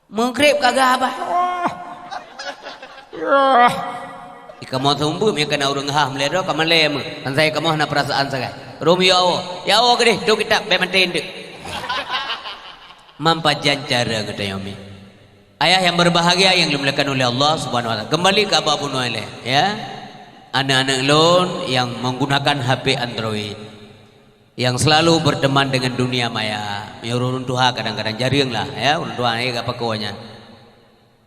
Menggrip kagak abah. Kamu tumbuh mereka nak urang hah melero kamu lem kan saya kamu nak perasaan sagai Romeo ya awak deh tu kita bemantin dek mampajan cara kata Yomi ayah yang berbahagia yang dimuliakan oleh Allah Subhanahu Wa Taala kembali ke Abah Puno ya anak-anak lon yang menggunakan HP Android yang selalu berteman dengan dunia maya urun tuha kadang-kadang jaring lah ya urun tuha ni apa kawanya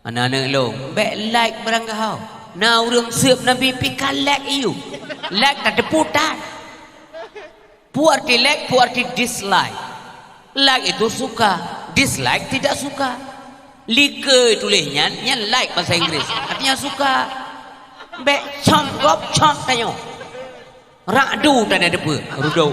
anak-anak lon baik like barang kau. Nah urang siap Nabi pika like you. Like tak deputan. Puarti like, puarti dislike. Like itu suka, dislike tidak suka. Like tulisnya, nya like bahasa Inggris. Artinya suka. Be chomp gop chomp tayo. Radu tak ada depa, rudo.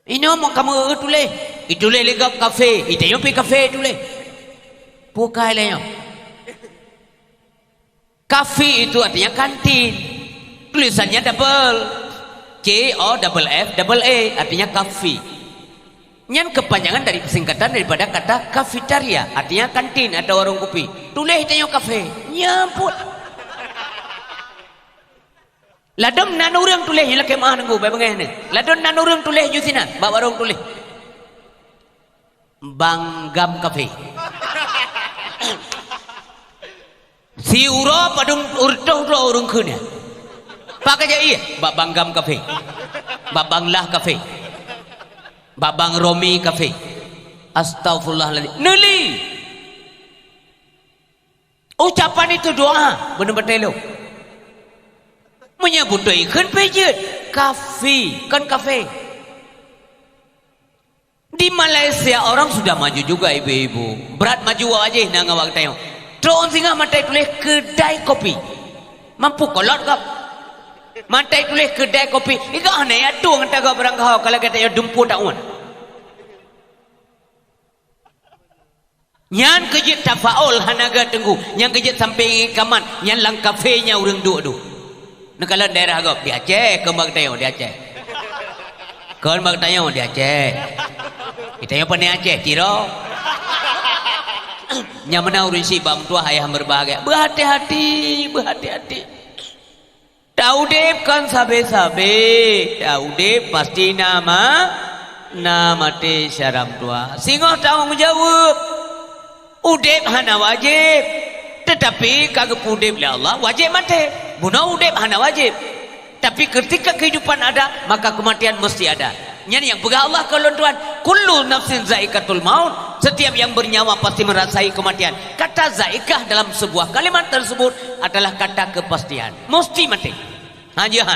Ini mau kamu tulis. Itulis legap kafe, itayo pi kafe tulis. Bukai leyo. Kafe itu artinya kantin. Tulisannya double. KOFF artinya kafe. Yang kepanjangan dari singkatan daripada kata kafetaria artinya kantin atau warung kopi. Tulis itu kafe. Nyamput. Ladom nan urang tulis yang laki mah nunggu bae ni. Ladom nan urang tulis ju sina, ba warung tulis. Banggam kafe. Si uro padung urtoh urung kunya. Pakai je iya, Banggam kafe. Banglah kafe. Bang Romi kafe. Astagfirullahaladzim. Neli. Ucapan itu doa benar-benar lo. Menyebut doa kan pejet kafe, kan kafe. Di Malaysia orang sudah maju juga ibu-ibu. Berat maju aja nang awak tengok. Drone singa matai tulis kedai kopi. Mampu kolot kap. Matai tulis kedai kopi. Ika hana ya tu ngata kau barang kau kalau kata ya dumpu tak un. Nyan kejit tafaul hanaga tenggu. Nyan kejit sampai kaman. Nyan lang kafenya urang duk. Nakala daerah kau di Aceh ke mak tengok di Aceh. Kau mak tengok di Aceh. Kita yang pandai Aceh tiro. Yang mana urun si bam tua ayah berbahagia. Berhati-hati. Tahu dep kan sabe-sabe. Tahu dep pasti nama te syaram tua. Singoh tahu menjawab. Udep hana wajib. Tetapi kagak udep oleh Allah wajib mati. Bunuh udep hana wajib. Tapi ketika kehidupan ada maka kematian mesti ada. Yang pegang Allah kalau tuan kullu nafsin zaikatul maut Setiap yang bernyawa pasti merasai kematian. Kata zaikah dalam sebuah kalimat tersebut adalah kata kepastian. Mesti mati. Jangan.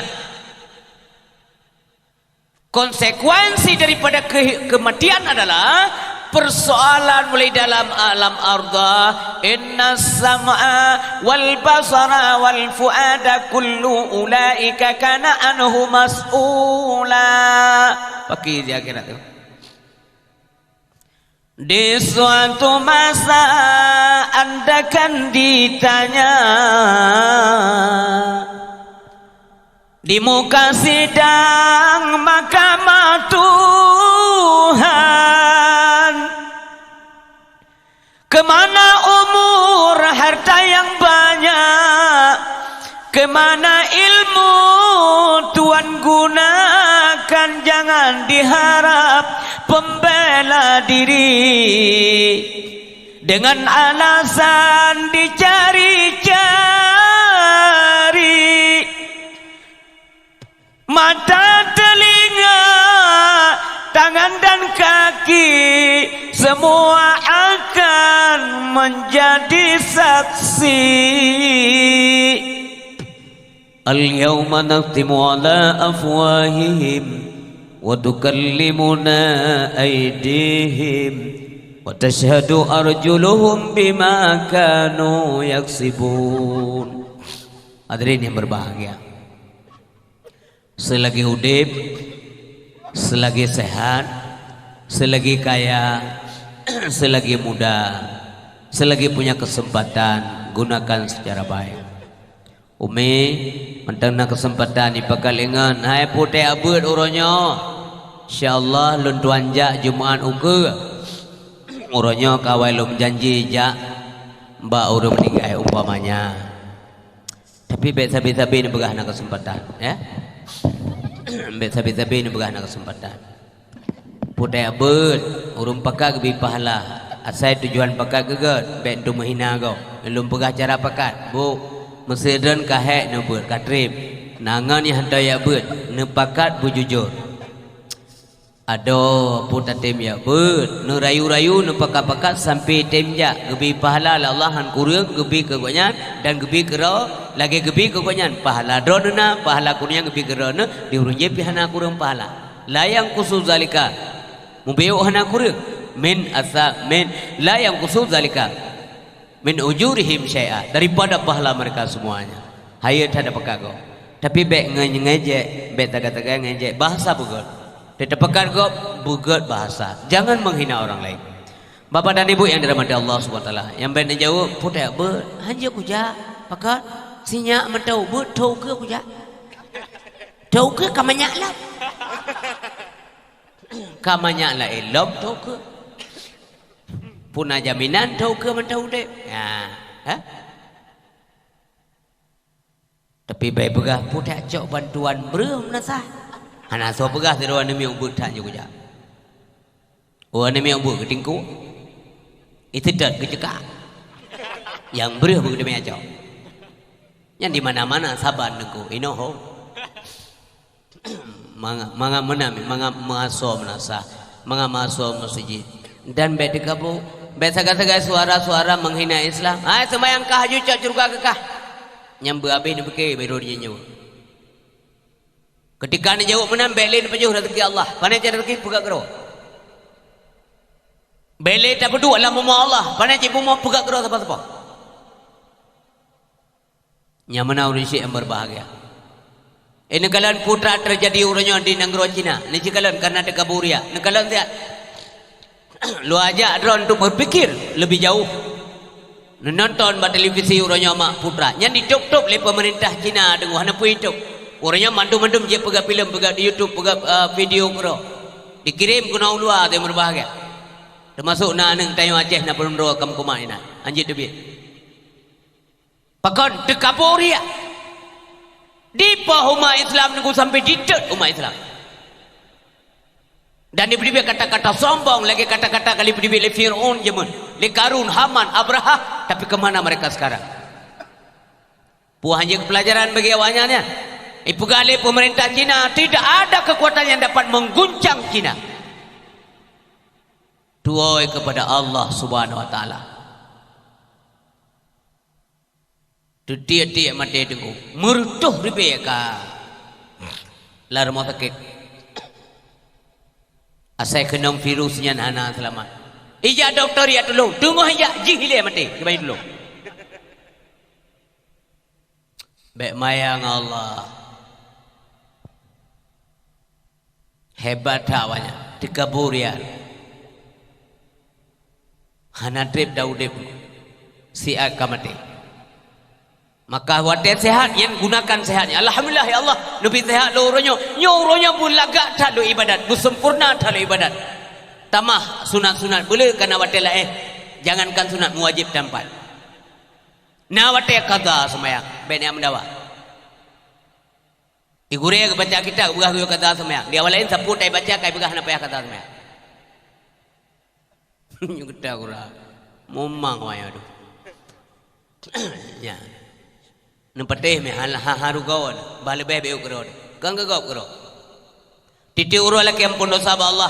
Konsekuensi daripada kematian adalah persoalan mulai dalam alam arda. Inna sam'a wal basara wal fuada kullu ulaika kana anhu mas'ula. Pakai di akhirat itu. Di suatu masa Anda kan ditanya di muka sidang mahkamah Tuhan, kemana umur harta yang banyak, kemana ilmu Tuhan gunakan, jangan diharap pembela diri dengan alasan dicari-cari. Mata, telinga, tangan dan kaki semua akan menjadi saksi. Al-yawma nakhtimu ala afwahihim wa tukallimuna aydihim wa tashhadu arjuluhum bima kanu yaksibun. Hadirin yang berbahagia, selagi hidup, selagi sehat, selagi kaya, selagi muda, selagi punya kesempatan, gunakan secara baik. Umi mentang kesempatan ni pakalingan hai putih abut uronyo, insyaallah lun tuanjak Jumaat uga uronyo kawai lum janji jak mbak urang meninggal umpamanya. Tapi bet sabi-sabi ni begah nak kesempatan ya. Bet sabi-sabi ni begah nak kesempatan. Putih abut urung pakat lebih pahala. Asal tujuan pakat geget bet tu menghina kau. Belum pegah cara pakat. Bu Meseden kahek ne beut katrip nangan yang hantar ya beut ne pakat bu jujur. Ado puta tem ya beut ne rayu-rayu ne pakat-pakat sampai tem ja gebi pahala Allah han kurang gebi ke gonyan dan gebi kero lagi gebi ke gonyan pahala dona pahala kurang gebi kero ne diurung je pihana kurang pahala la yang khusus zalika mubiu hana kurang min asa min la yang khusus zalika min ujurihim syai'a daripada pahala mereka semuanya. Hayat ada pekago. Tapi bek ngejek, bek taga-taga ngejek bahasa bugut. Tidak pekat go bugut bahasa. Jangan menghina orang lain. Bapak dan Ibu yang dirahmati Allah Subhanahu wa taala, yang ben jauh putih ber hanja kuja pekat sinya mentau ber tau ke kuja. Tau ke kamanya lah. Kamanya lah elok tau ke. Puna jaminan tahu ke mentau dek. Ha? Tapi baik begah putih cok bantuan berem nasa. Hana so begah seruan demi ubut tak juga. Oh demi ubut ketingku. Itu dah kecekak. Yang berem begitu demi cok. Yang di mana-mana sabar nengku. Inoho. Manga menami, manga mengaso menasa, manga maso masjid. Dan baik dikabu. Biasa-biasa suara-suara menghina Islam. Hai sembahyang kah jucak curga kekah. Nyambu habis ni pakai baru dia nyawa. Ketika ni jawab menang belin pejuh rezeki Allah. Pandai cari rezeki pegak gero. Belin tak berdua lah mama Allah. Pandai cari mau pegak gero apa-apa. Nyamana orang Syekh yang berbahagia. Ini kalian putra terjadi urangnya di negara Cina. Ini kalian karena ada kaburia. Ini kalian lihat. Lu ajak drone untuk berpikir lebih jauh. Nonton pada televisi orangnya mak putra. Yang dituk-tuk oleh pemerintah Cina dengan hana pun itu. Orangnya mandum-mandum je pegak filem, pegak di YouTube, pegak video kero. Dikirim ke orang luar yang berbahagia. Termasuk nak neng tayo Aceh nak belum doa kamu kumat ini. Anjir debit. Pakon dekaporia. Di umat Islam nunggu sampai didet umat Islam. Dan diberi kata-kata sombong lagi kata-kata kali diberi oleh Fir'aun Yemen, oleh Karun, Haman, Abraha. Tapi kemana mereka sekarang? Puhanya pelajaran bagi awalnya. Ipugale pemerintah Cina tidak ada kekuatan yang dapat mengguncang Cina. tuai kepada Allah Subhanahu Wa Taala. Tu dia mati tengku merutuh ribeka lar mau sakit asai kenong virusnya anak selamat ija doktor ya tolong tunggu aja jihile mati kebaik dulu baik mayang Allah hebat awalnya dikaburian hana trip daudep si akamati. Maka wadah sehat yang gunakan sehatnya. Alhamdulillah ya Allah. Lebih sehat lo uronya. Nyuronya pun lagak tak lo ibadat. Bersempurna tak lo ibadat. Tamah sunat-sunat. Boleh karena wadah lah jangankan sunat wajib tempat. Nah wadah kata semayang. Baik yang mendawa. Igure baca kita. Begah gue kata semayang. Dia awal lain saput saya baca. Kaya begah nak payah kata semayang. Nyukudah kurang. Momang wayang tu. Ya. Nempateh me haru kawan balik bebe ukro kang kagau ukro titi uro laki ampun dosa ba Allah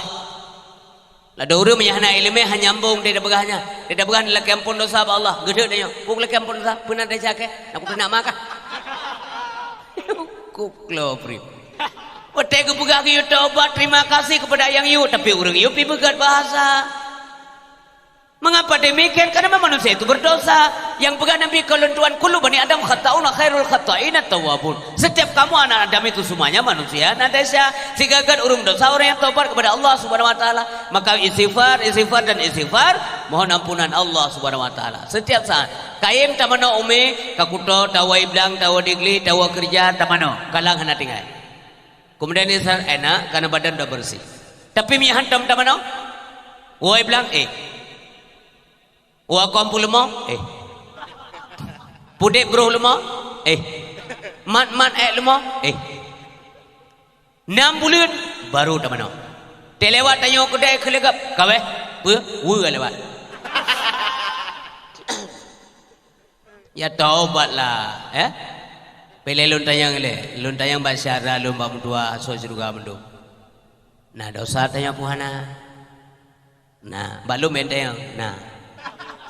la dauru menyahna ilmu hanya ambung tidak begahnya tidak begah laki ampun dosa ba Allah gede dah puk laki ampun dosa pun ada jake nak nak makan kuklo pri ote ke begah yu taubat terima kasih kepada yang yu tapi urang yu pi begat bahasa. Mengapa demikian? Karena manusia itu berdosa. Yang pegang Nabi kelentuan kulu bani Adam khata'una khairul khata'ina tawabun. Setiap kamu anak Adam itu semuanya manusia nadesya. Sehingga urung dosa orang yang taubat kepada Allah Subhanahu Wa Taala. Maka istighfar dan istighfar mohon ampunan Allah Subhanahu Wa Taala. Setiap saat. Kaim tamano umi kakuto tawa iblang tawa digli tawa kerja tamano kalang hana tinggal. Kemudian ini enak karena badan dah bersih. Tapi mihantam tamano wa iblang Wa kompul mo Pudek bro lemo Mat lemo 6 bulan baru tamano. Telewat tanyo kedai kelegap kawe lewat. Ya taubatlah Pele lun tayang basyara lomba mendua so juga mendu. Nah dosa tanya puhana. Nah balum enteng nah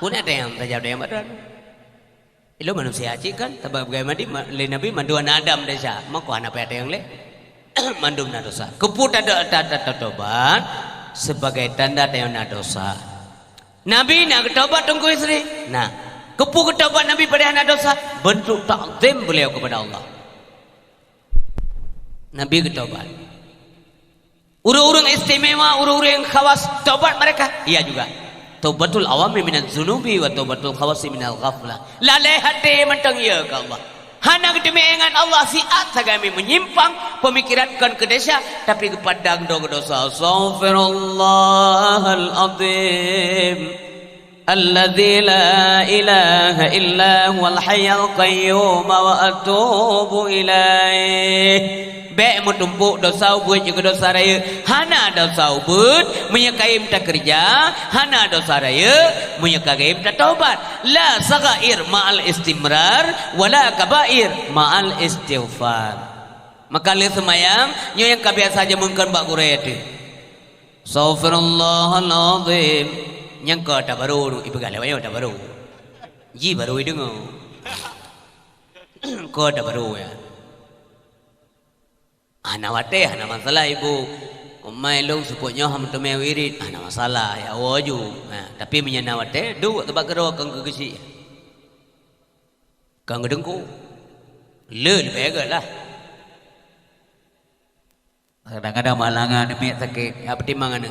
pun ada yang tajam yang badan. Ilo manusia aci kan, tapi bagaimana di Nabi manduan Adam desa, maka anak ada yang le mandum na dosa. Keput ada tobat sebagai tanda yang na dosa. Nabi nak tobat tunggu istri. Nah, keput tobat Nabi pada anak dosa bentuk takzim beliau kepada Allah. Nabi ketobat. Urang-urang istimewa, urang-urang khawas tobat mereka, iya juga. Taubatul awami minaz zunubi wa taubatul khawasi minal ghaflah. Lalai hati mentang ya ke Allah. Hana kedemengan Allah siat sagami menyimpang pemikiran kan ke desa tapi kepadang do dosa. Astaghfirullahal azim. Alladzi la ilaha illa huwal hayyul qayyum wa atubu ilaih. Baik mutumpuk dosa ubud juga dosa raya. Hana dosa ubud menyekaim tak kerja. Hana dosa raya menyekaim tak taubat. La sagair ma'al istimrar wala kabair ma'al istighfar. Maka le semayang nyo yang kabiasa aja mungkin bak kurete. Astaghfirullahal azim. Yang kau tak baru ibu gale wayo tak baru. Ji baru dengo. Kau tak baru ya. Ana wate ana masalah ibu umai long suputnya ham tu mewirit ana masalah ya waju nah tapi menyana wate du tebak kero kang kegesi kang gedengku le begalah kadang-kadang malangan demi sakit ya pertimbangan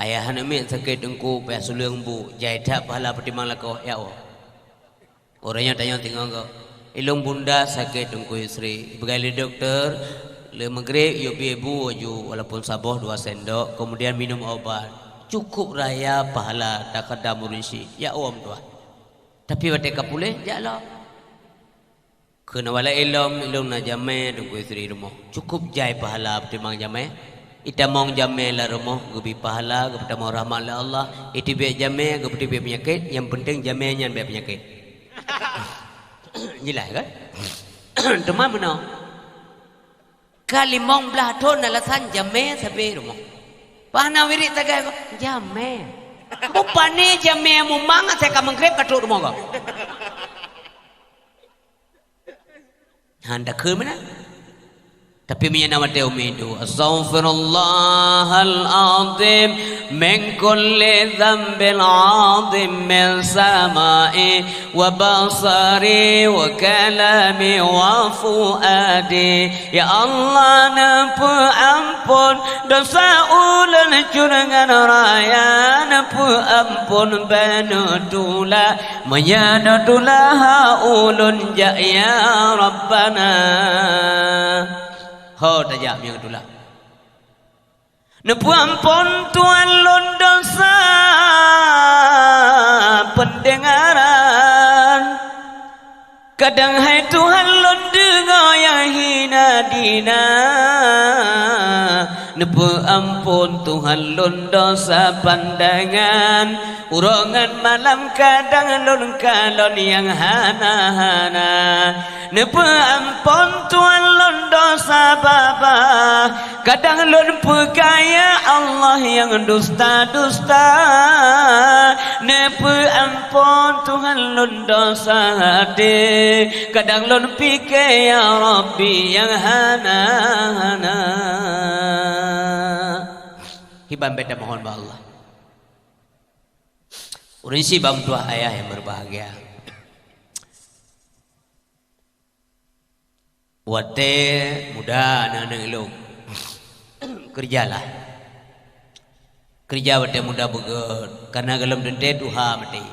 ayah demi sakit dengku pe sulung bu jaita pahala pertimbang lako ya Allah orangnya tanya tinggal kau ilung bunda sakit dengku istri begali dokter le maghrib yo ibu waju walaupun saboh 2 sendok kemudian minum obat cukup raya pahala tak ada murisi ya om tua tapi wate kapule jalo kena wala ilung na jame dengku istri rumah cukup jai pahala pertimbang jame ita mong jame la rumah gubi pahala kepada mau rahmat la Allah iti be jame gubi penyakit yang penting jame nyan be penyakit Jelas kan? Demam mana? Kali mong belah ton alasan jamai sampai rumah. Pana wirid tagai ko, jame. Bupane jame mo manga saya ka menggrep katruk mo ko. Handa ke mana? Tapi punya nama dia umidu. Astaghfirullahal azim min kulli dhanbil azim min sama'i wa basari wa kalami wa fuadi. Ya Allah nampu ampun dosa ulan curangan raya, nampu ampun banudula menyadatulah ulun ya Rabbana. Ho tajam yang itulah. Nepu ampun Tuhan lun dosa pendengaran. Kadang hai Tuhan lun dengar yang hina dina. Nepu ampun Tuhan lun dosa pandangan. Urongan malam kadang lun kalon yang hana-hana. Nepu ampun Tuhan lun dosa baba. Kadang lun pegaya Allah yang dusta-dusta. Nepu ampun Tuhan lun dosa hati. Kadang lun pikir ya Rabbi yang hana-hana. Hiban beda mohon ba Allah. Urinsi bang tua ayah yang berbahagia. Wate muda anak-anak ilung. Kerjalah. Kerja wate muda begut. Karena galam dente Tuhan mati.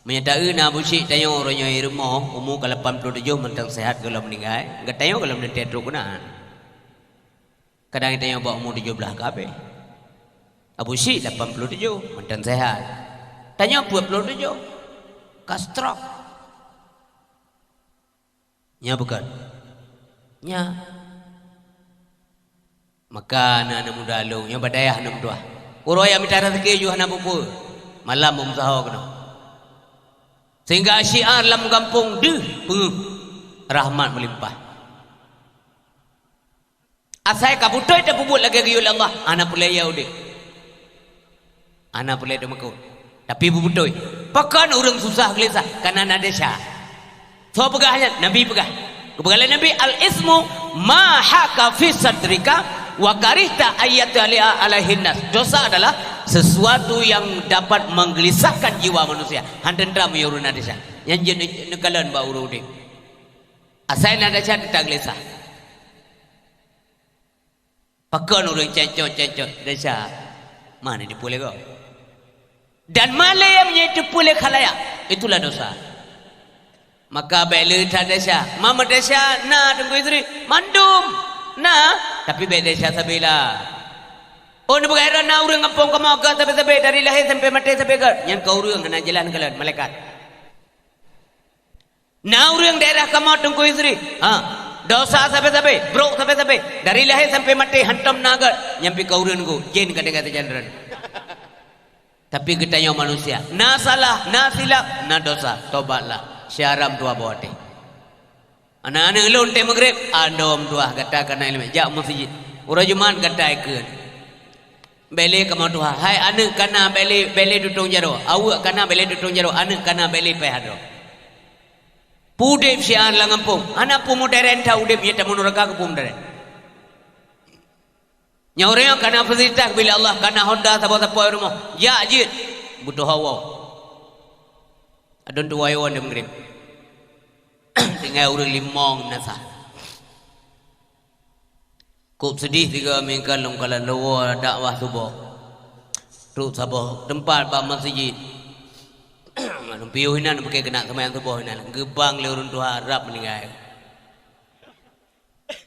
Menyatakan Abu Syekh tanya orangnya irmo umur ke 87 mentang sehat galam meninggal. Enggak tanya galam dente teruk kunaan. Kadang tanya bawa umur 17 kabeh. Abu Syekh 87 mentang sehat. Tanya 27 kastrok. Nya bukan. Nya. Maka anak-anak muda lu yang badayah enam dua. Uraya minta rezeki ju hana buku. Malam mumsaho kena. Sehingga syiar dalam kampung deh rahmat melimpah. Asai kabutoi tak bubut lagi gayul Allah. Anak pulai yaudi. Anak pulai demakut. Tapi bubutoi. Pakan orang susah gelisah karena ada syah. So pegahnya Nabi pegah. Kepegalan Nabi al-ismu ma haka fi sadrika wa karihta ayat alaihin nas. Dosa adalah sesuatu yang dapat menggelisahkan jiwa manusia. Handendra meyurun ada syah. Yang jenis nekalan ba urudi. Asal ada syah tak gelisah. Pakan orang cencot desa. Mana dipulih kau? Dan malamnya dipulih khalayak. Itulah dosa. Maka bela tak desa. Mama desa na tunggu istri. Mandum. Na. Tapi bela desa sabila. Oh ni bukan era na orang kampung kemaga sampai dari lahir sampai mati sampai ke. Yang kau orang kena jalan kelan malaikat. Na orang daerah kamu tunggu istri. Dosa sampai bro sampai dari lahir sampai mati hantam naga nyampi kauran ku jin kata-kata jandran. Tapi kita yang manusia na salah na silap na dosa tobatlah syaram tua bawate anak-anak lon te maghrib andom tua kata kana ilmu jak masjid urang juman kata ikut beli kamu tua hai anak kana beli dutung jaro awak kana beli dutung jaro anak kana beli pehado Pudip sian langampung. Anak pumu deren ta udip nyata menuraka ke pum deren. Nyaurenya kana fasilitas bila Allah kana Honda sabo-sabo rumah. Ya jid butuh hawa. Adon tu wayawan dem grip. Tinggal urang limong nasa. Kup sedih tiga mingkan longkalan lawa dakwah subuh. Tu sabo tempat ba masjid. Piuh hinan pakai kena sama yang tubuh hinan gebang leurun tu harap meninggal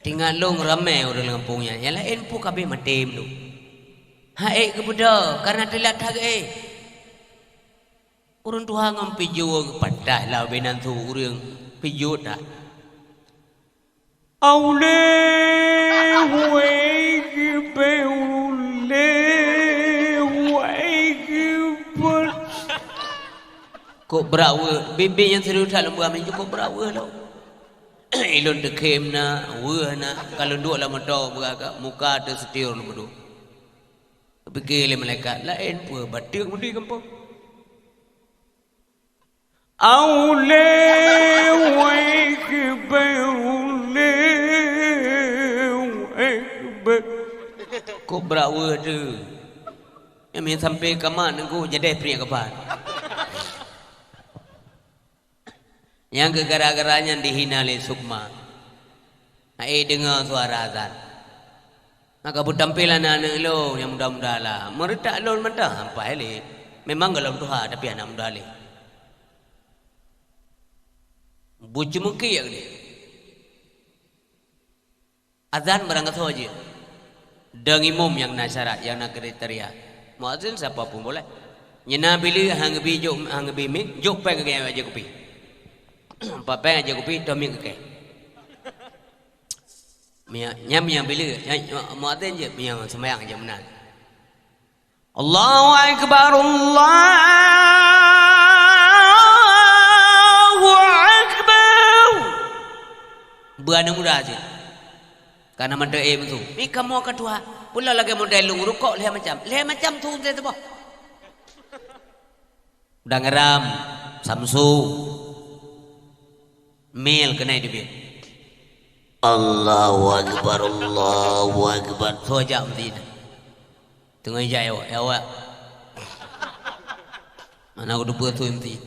tinggal long ramai orang kampungnya yang lain pun kabeh matem tu hai kepada karena telat hari urun tuha ngam pijo patah lah benan tu urang pijo dah aule we beule kok berawa bibi yang serius dalam ramai cukup berawa lo ilon dekem na wah na kalau dua lama tau beragak muka tersetir lo bodoh Dipikir oleh malaikat, lain pun batik mudi kampung. Aule kau berawa tu. Yang sampai ke mana aku jadi pria kapan. Yang gegara-garanya dihina oleh Sukma. Dengar suara azan. Maka tampilan anak lo yang muda-muda lah. Mereka lo muda apa le? Memang kalau Tuhan tapi anak muda le. Bucu muki ya dia. Azan berangkat saja. Deng imam yang nak syarat, yang nak kriteria. Muazzin siapa pun boleh. Nyena bila hang bi jok hang bi mik jok peng ke aja kopi. Apa peng aja kopi to mik ke. Nyam yang bila muazzin je yang sembahyang aja benar. Allahu akbar Allahu akbar. Bukan mudah je. Karena manda tu. Ni kamu kedua. Pula lagi model lu rukuk leh macam tu tu apa? Udah ngeram Samsu. Mil kena dia. Allahu akbar Allahu akbar. Soja mesti. Tengah jaya awak. Mana aku dupa tu mesti.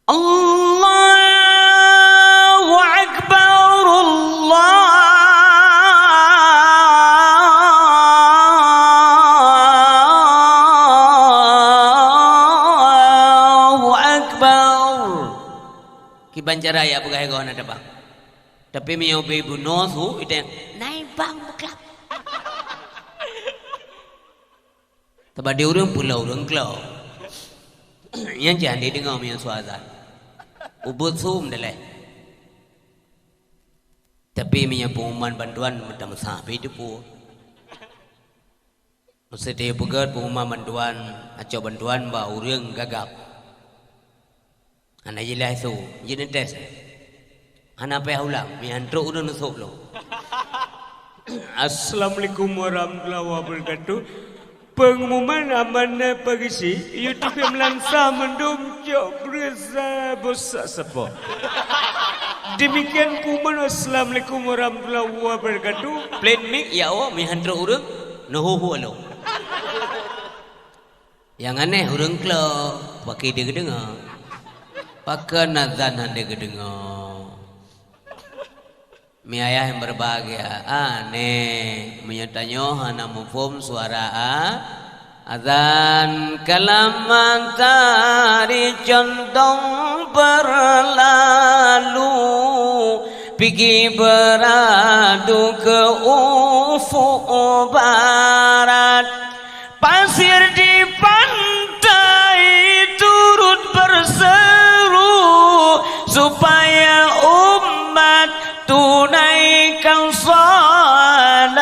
Allahu akbar Allahu akbar. Kiban caraya pegawai kawan ada bang. Tapi miau ibu nosu itu naik bang buklap. Sebab dia orang pulau orang kelau. Yang jangan dia dengar miau suara. Ubud sum dah leh. Tapi punya pengumuman bantuan macam sahabat itu pun. Mesti dia pegat pengumuman bantuan, acau bantuan bah orang gagap. Anak jelas tu, jenis tes. Anak payah ulang, mi antro udah nusuk lo. Assalamualaikum warahmatullahi wabarakatuh. Pengumuman amanah pagisi, YouTube yang melangsa mendung jauh berasa bosak sepo. Demikian pengumuman. Assalamualaikum warahmatullahi wabarakatuh. Plain mic ya Allah mi handro urang nuhu alo. Yang aneh urang kelo pakai dia kedengar. Pakai nazan dia kedengar. Mi ayah yang berbahagia. Aneh menyatanya hana mufhum suara azan kalam tari condong berlalu pergi beradu ke ufuk barat pasir di pantai turut berseru supaya umat tunaikan salat.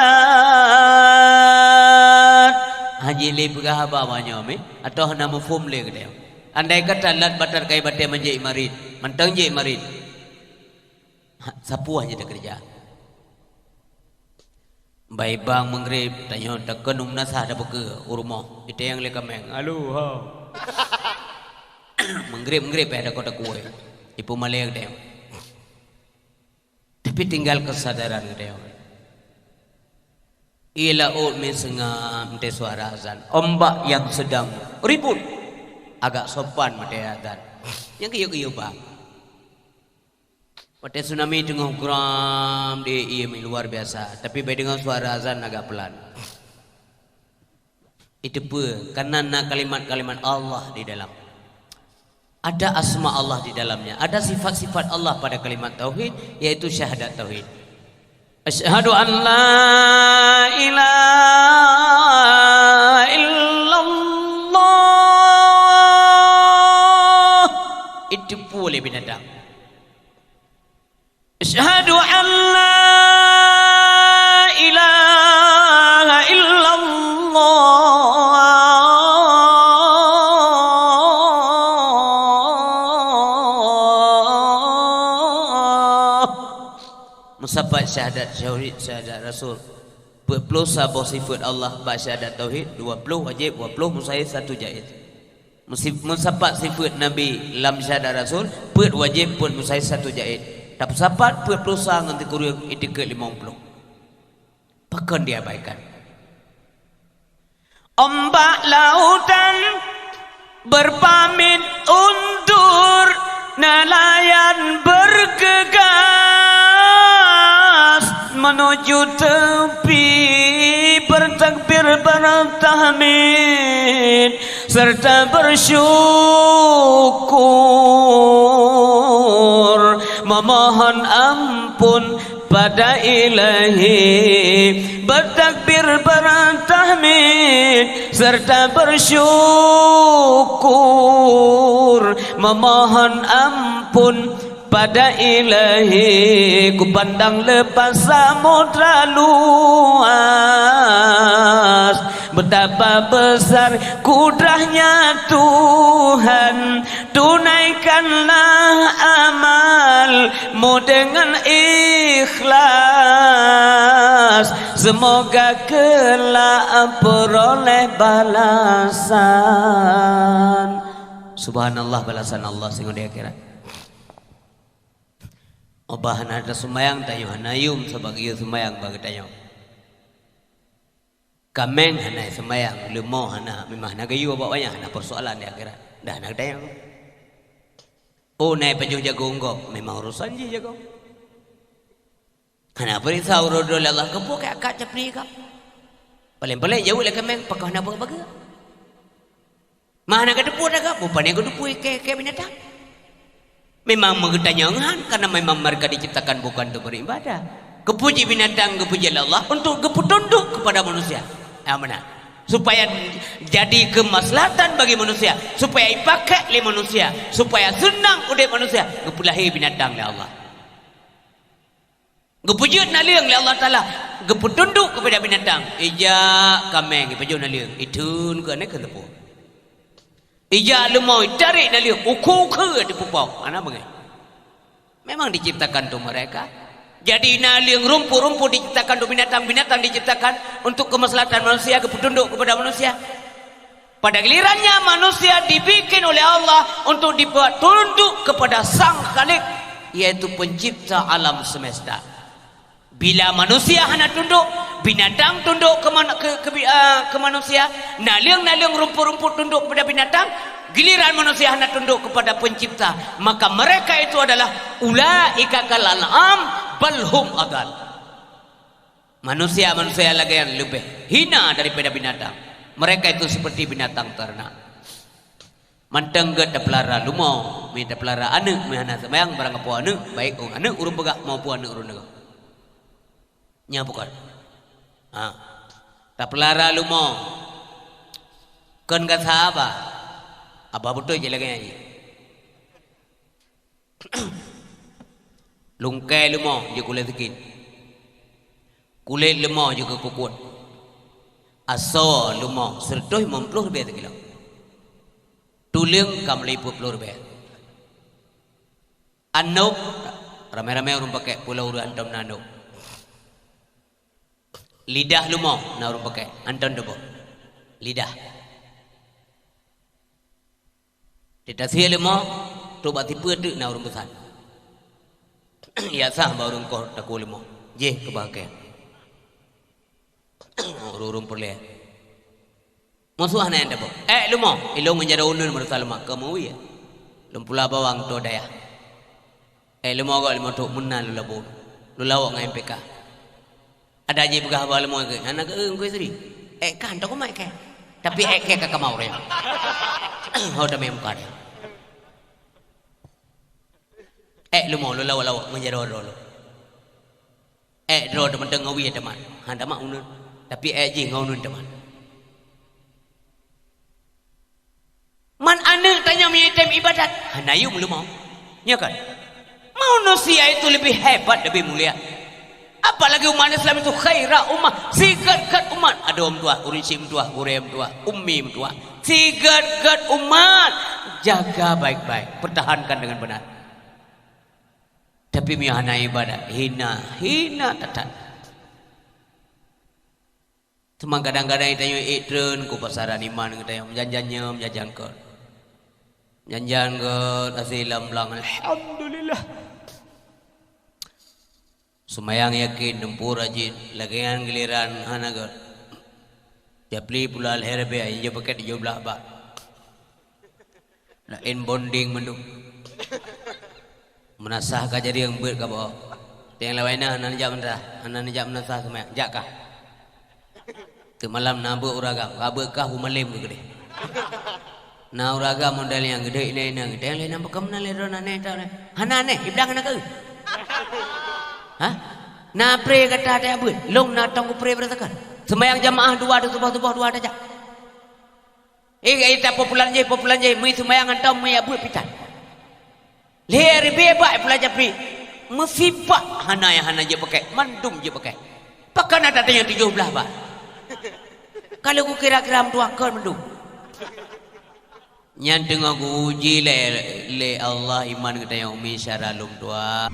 Haji le pegah apa banyak me atau hana mufhum le ke dia. Andai kata lat batar kai batai menjadi marid, mantang je marid. Sapu aja dah kerja. Baik bang mengrib tanya tekan umnasah dah buka rumah. Itu yang leka meng. Halo ha. Mengrib ada kota kue. Ipu malek dia. Tapi tinggal kesadaran dia. Ila ut sengam de suara azan. Ombak yang sedang ribut. Agak sopan mate azan. Yang kiyo-kiyo bang. Mate tsunami tengah gram di luar biasa. Tapi baik dengan suara azan agak pelan. Itu pun karena kalimat-kalimat Allah di dalam. Ada asma Allah di dalamnya. Ada sifat-sifat Allah pada kalimat tauhid, yaitu syahadat tauhid. Asyhadu an la ilaha illallah. Itu boleh binatang. Asyhadu an la ilaha illallah. Musabbat syahadat syahid syahadat Rasul. 40 sabah sifat Allah syahadat tauhid 20 wajib 20 mustahil 1 jaiz. Mensapat sifat Nabi lam syahadat Rasul put wajib pun mustahil 1 jaiz. Tapi sapat put pelusa nganti kurang etika 50. Pakan diabaikan. Ombak lautan berpamit undur, nelayan bergegas menuju tepi, bertakbir bertahmid serta bersyukur, memohon ampun pada Ilahi, bertakbir bertahmid serta bersyukur, memohon ampun pada Ilahi. Ku pandang lepas samudra luas, betapa besar kudrahnya Tuhan. Tunaikanlah amalmu dengan ikhlas, semoga kelak peroleh balasan. Subhanallah, balasan Allah sehingga di akhirat. Obahan ada sumayang tayo hanayum sebagai sumayang bagi tayo. Kameng hanay sumayang lumo hana memang nagayu bawanya hana persoalan di akhirat. Dah nak tayo. Oh naik pejuh jago unggok memang urusan je jago. Hana perintah urodol Allah kepo ke akak capri kak. Paling-paling jauh lah kameng pakah nak buat baga. Mana kedepu dah kak? Bukan yang kedepu ke binatang. Memang mengetanyangan karena memang mereka diciptakan bukan untuk beribadah. Kepuji binatang, kepuji Allah untuk tunduk kepada manusia. Yang mana? Supaya jadi kemaslahatan bagi manusia, supaya dipakai oleh manusia, supaya senang oleh manusia. Kepulahi binatang oleh Allah. Kepuji naliang oleh Allah Taala. Tunduk kepada binatang. Ija kameng, kepuji naliang. Itu ke nak ketepu. Ija lemau tarik naliu uku-uku di pupau. Ana bengai. Memang diciptakan untuk mereka. Jadi naliu rumput-rumput diciptakan untuk binatang-binatang diciptakan untuk kemaslahatan manusia, tunduk kepada manusia. Pada gilirannya manusia dibikin oleh Allah untuk dibuat tunduk kepada Sang Khalik, yaitu pencipta alam semesta. Bila manusia hanya tunduk, binatang tunduk ke manusia, naliang-naliang rumput-rumput tunduk kepada binatang, giliran manusia hanya tunduk kepada pencipta, maka mereka itu adalah ulaika kal an'am bal hum adall. Manusia lagi yang lebih hina daripada binatang. Mereka itu seperti binatang ternak. Mantengget da pelara lumau, minta pelara anak, mihana semayang barang apa anak, baik anak urung begak maupun anak urung negak. Nya bukan. Tak pelara lumau. Kan kata apa? Apa betul je lagi ni. Lungkai lumau je kulit sikit. Kulit lumau juga kukut. Asal lumau 150 rupiah sekilo. Tulang kam 50 rupiah. Anuk ramai-ramai orang pakai pulau urang antam nanuk. Lidah lumau na orang pakai antam debo. Lidah. Tidak sia lumau tu bati pedu na orang besar. Ya sah baru kau tak lumau. Je kebahagiaan. Urung perle. Musuh na enda bo. Lumau, ilong menjadi unun merasa lemak kamu ya. Lumpula bawang tu daya. Lumau gak lumau tu munal lu labu. Lu lawak ngai MPK. Ada je pegah bawang lumau ke. Anak ke engkau sendiri. Kan tak kumai ke. Tapi ke kakak mau dia. Hau dah memang dia. Lumau lu lawak menjadi orang lu. Dro teman tengawi teman. Handa mak unun. Tapi je ngaunun teman. Man anak tanya menyitam ibadat. Hanayum lu mau. Ya kan? Manusia itu lebih hebat, lebih mulia. Apalagi umat Islam itu khairah umat. Sigat-gat umat. Ada om tua, urinsim tua, urem tua, ummim tua. Sigat-gat umat. Jaga baik-baik. Pertahankan dengan benar. Tapi mihana ibadat. Hina tetat. Cuma kadang-kadang kita yang ikren ku pasaran iman kita yang janjannya menjajan ke. Janjan ke asilam belang alhamdulillah. Semayang yakin dempur rajin lagian giliran hanagar. Japli pula al-herbe aja pakai di belah ba. Lain bonding mendung. Menasah ka jadi yang ber ka ba. Yang lainnya anak jam dah, anak jam menasah semayang jak kah. Tu malam nabu uragam, kabekah umalim ke gede. Na uragam modal yang gede ini nang, yang lain nampak kamu nale rona ne tahu ne. Hana ne, ibang anak ke? Hah? Na pre kata ada abut, long na tong pre beratakan. Semayang jamaah dua ada tubuh dua ada jak. Kita popular je, mui semayang antau mui abut pitan. Leher bebak pelajar pri, mefibak hana je pakai, mandum je pakai. Pakai ada yang 17 bah. Kalau aku kira-kira dua kau mendung. Yang tengah aku uji le Allah iman kita yang umi syaralum tua.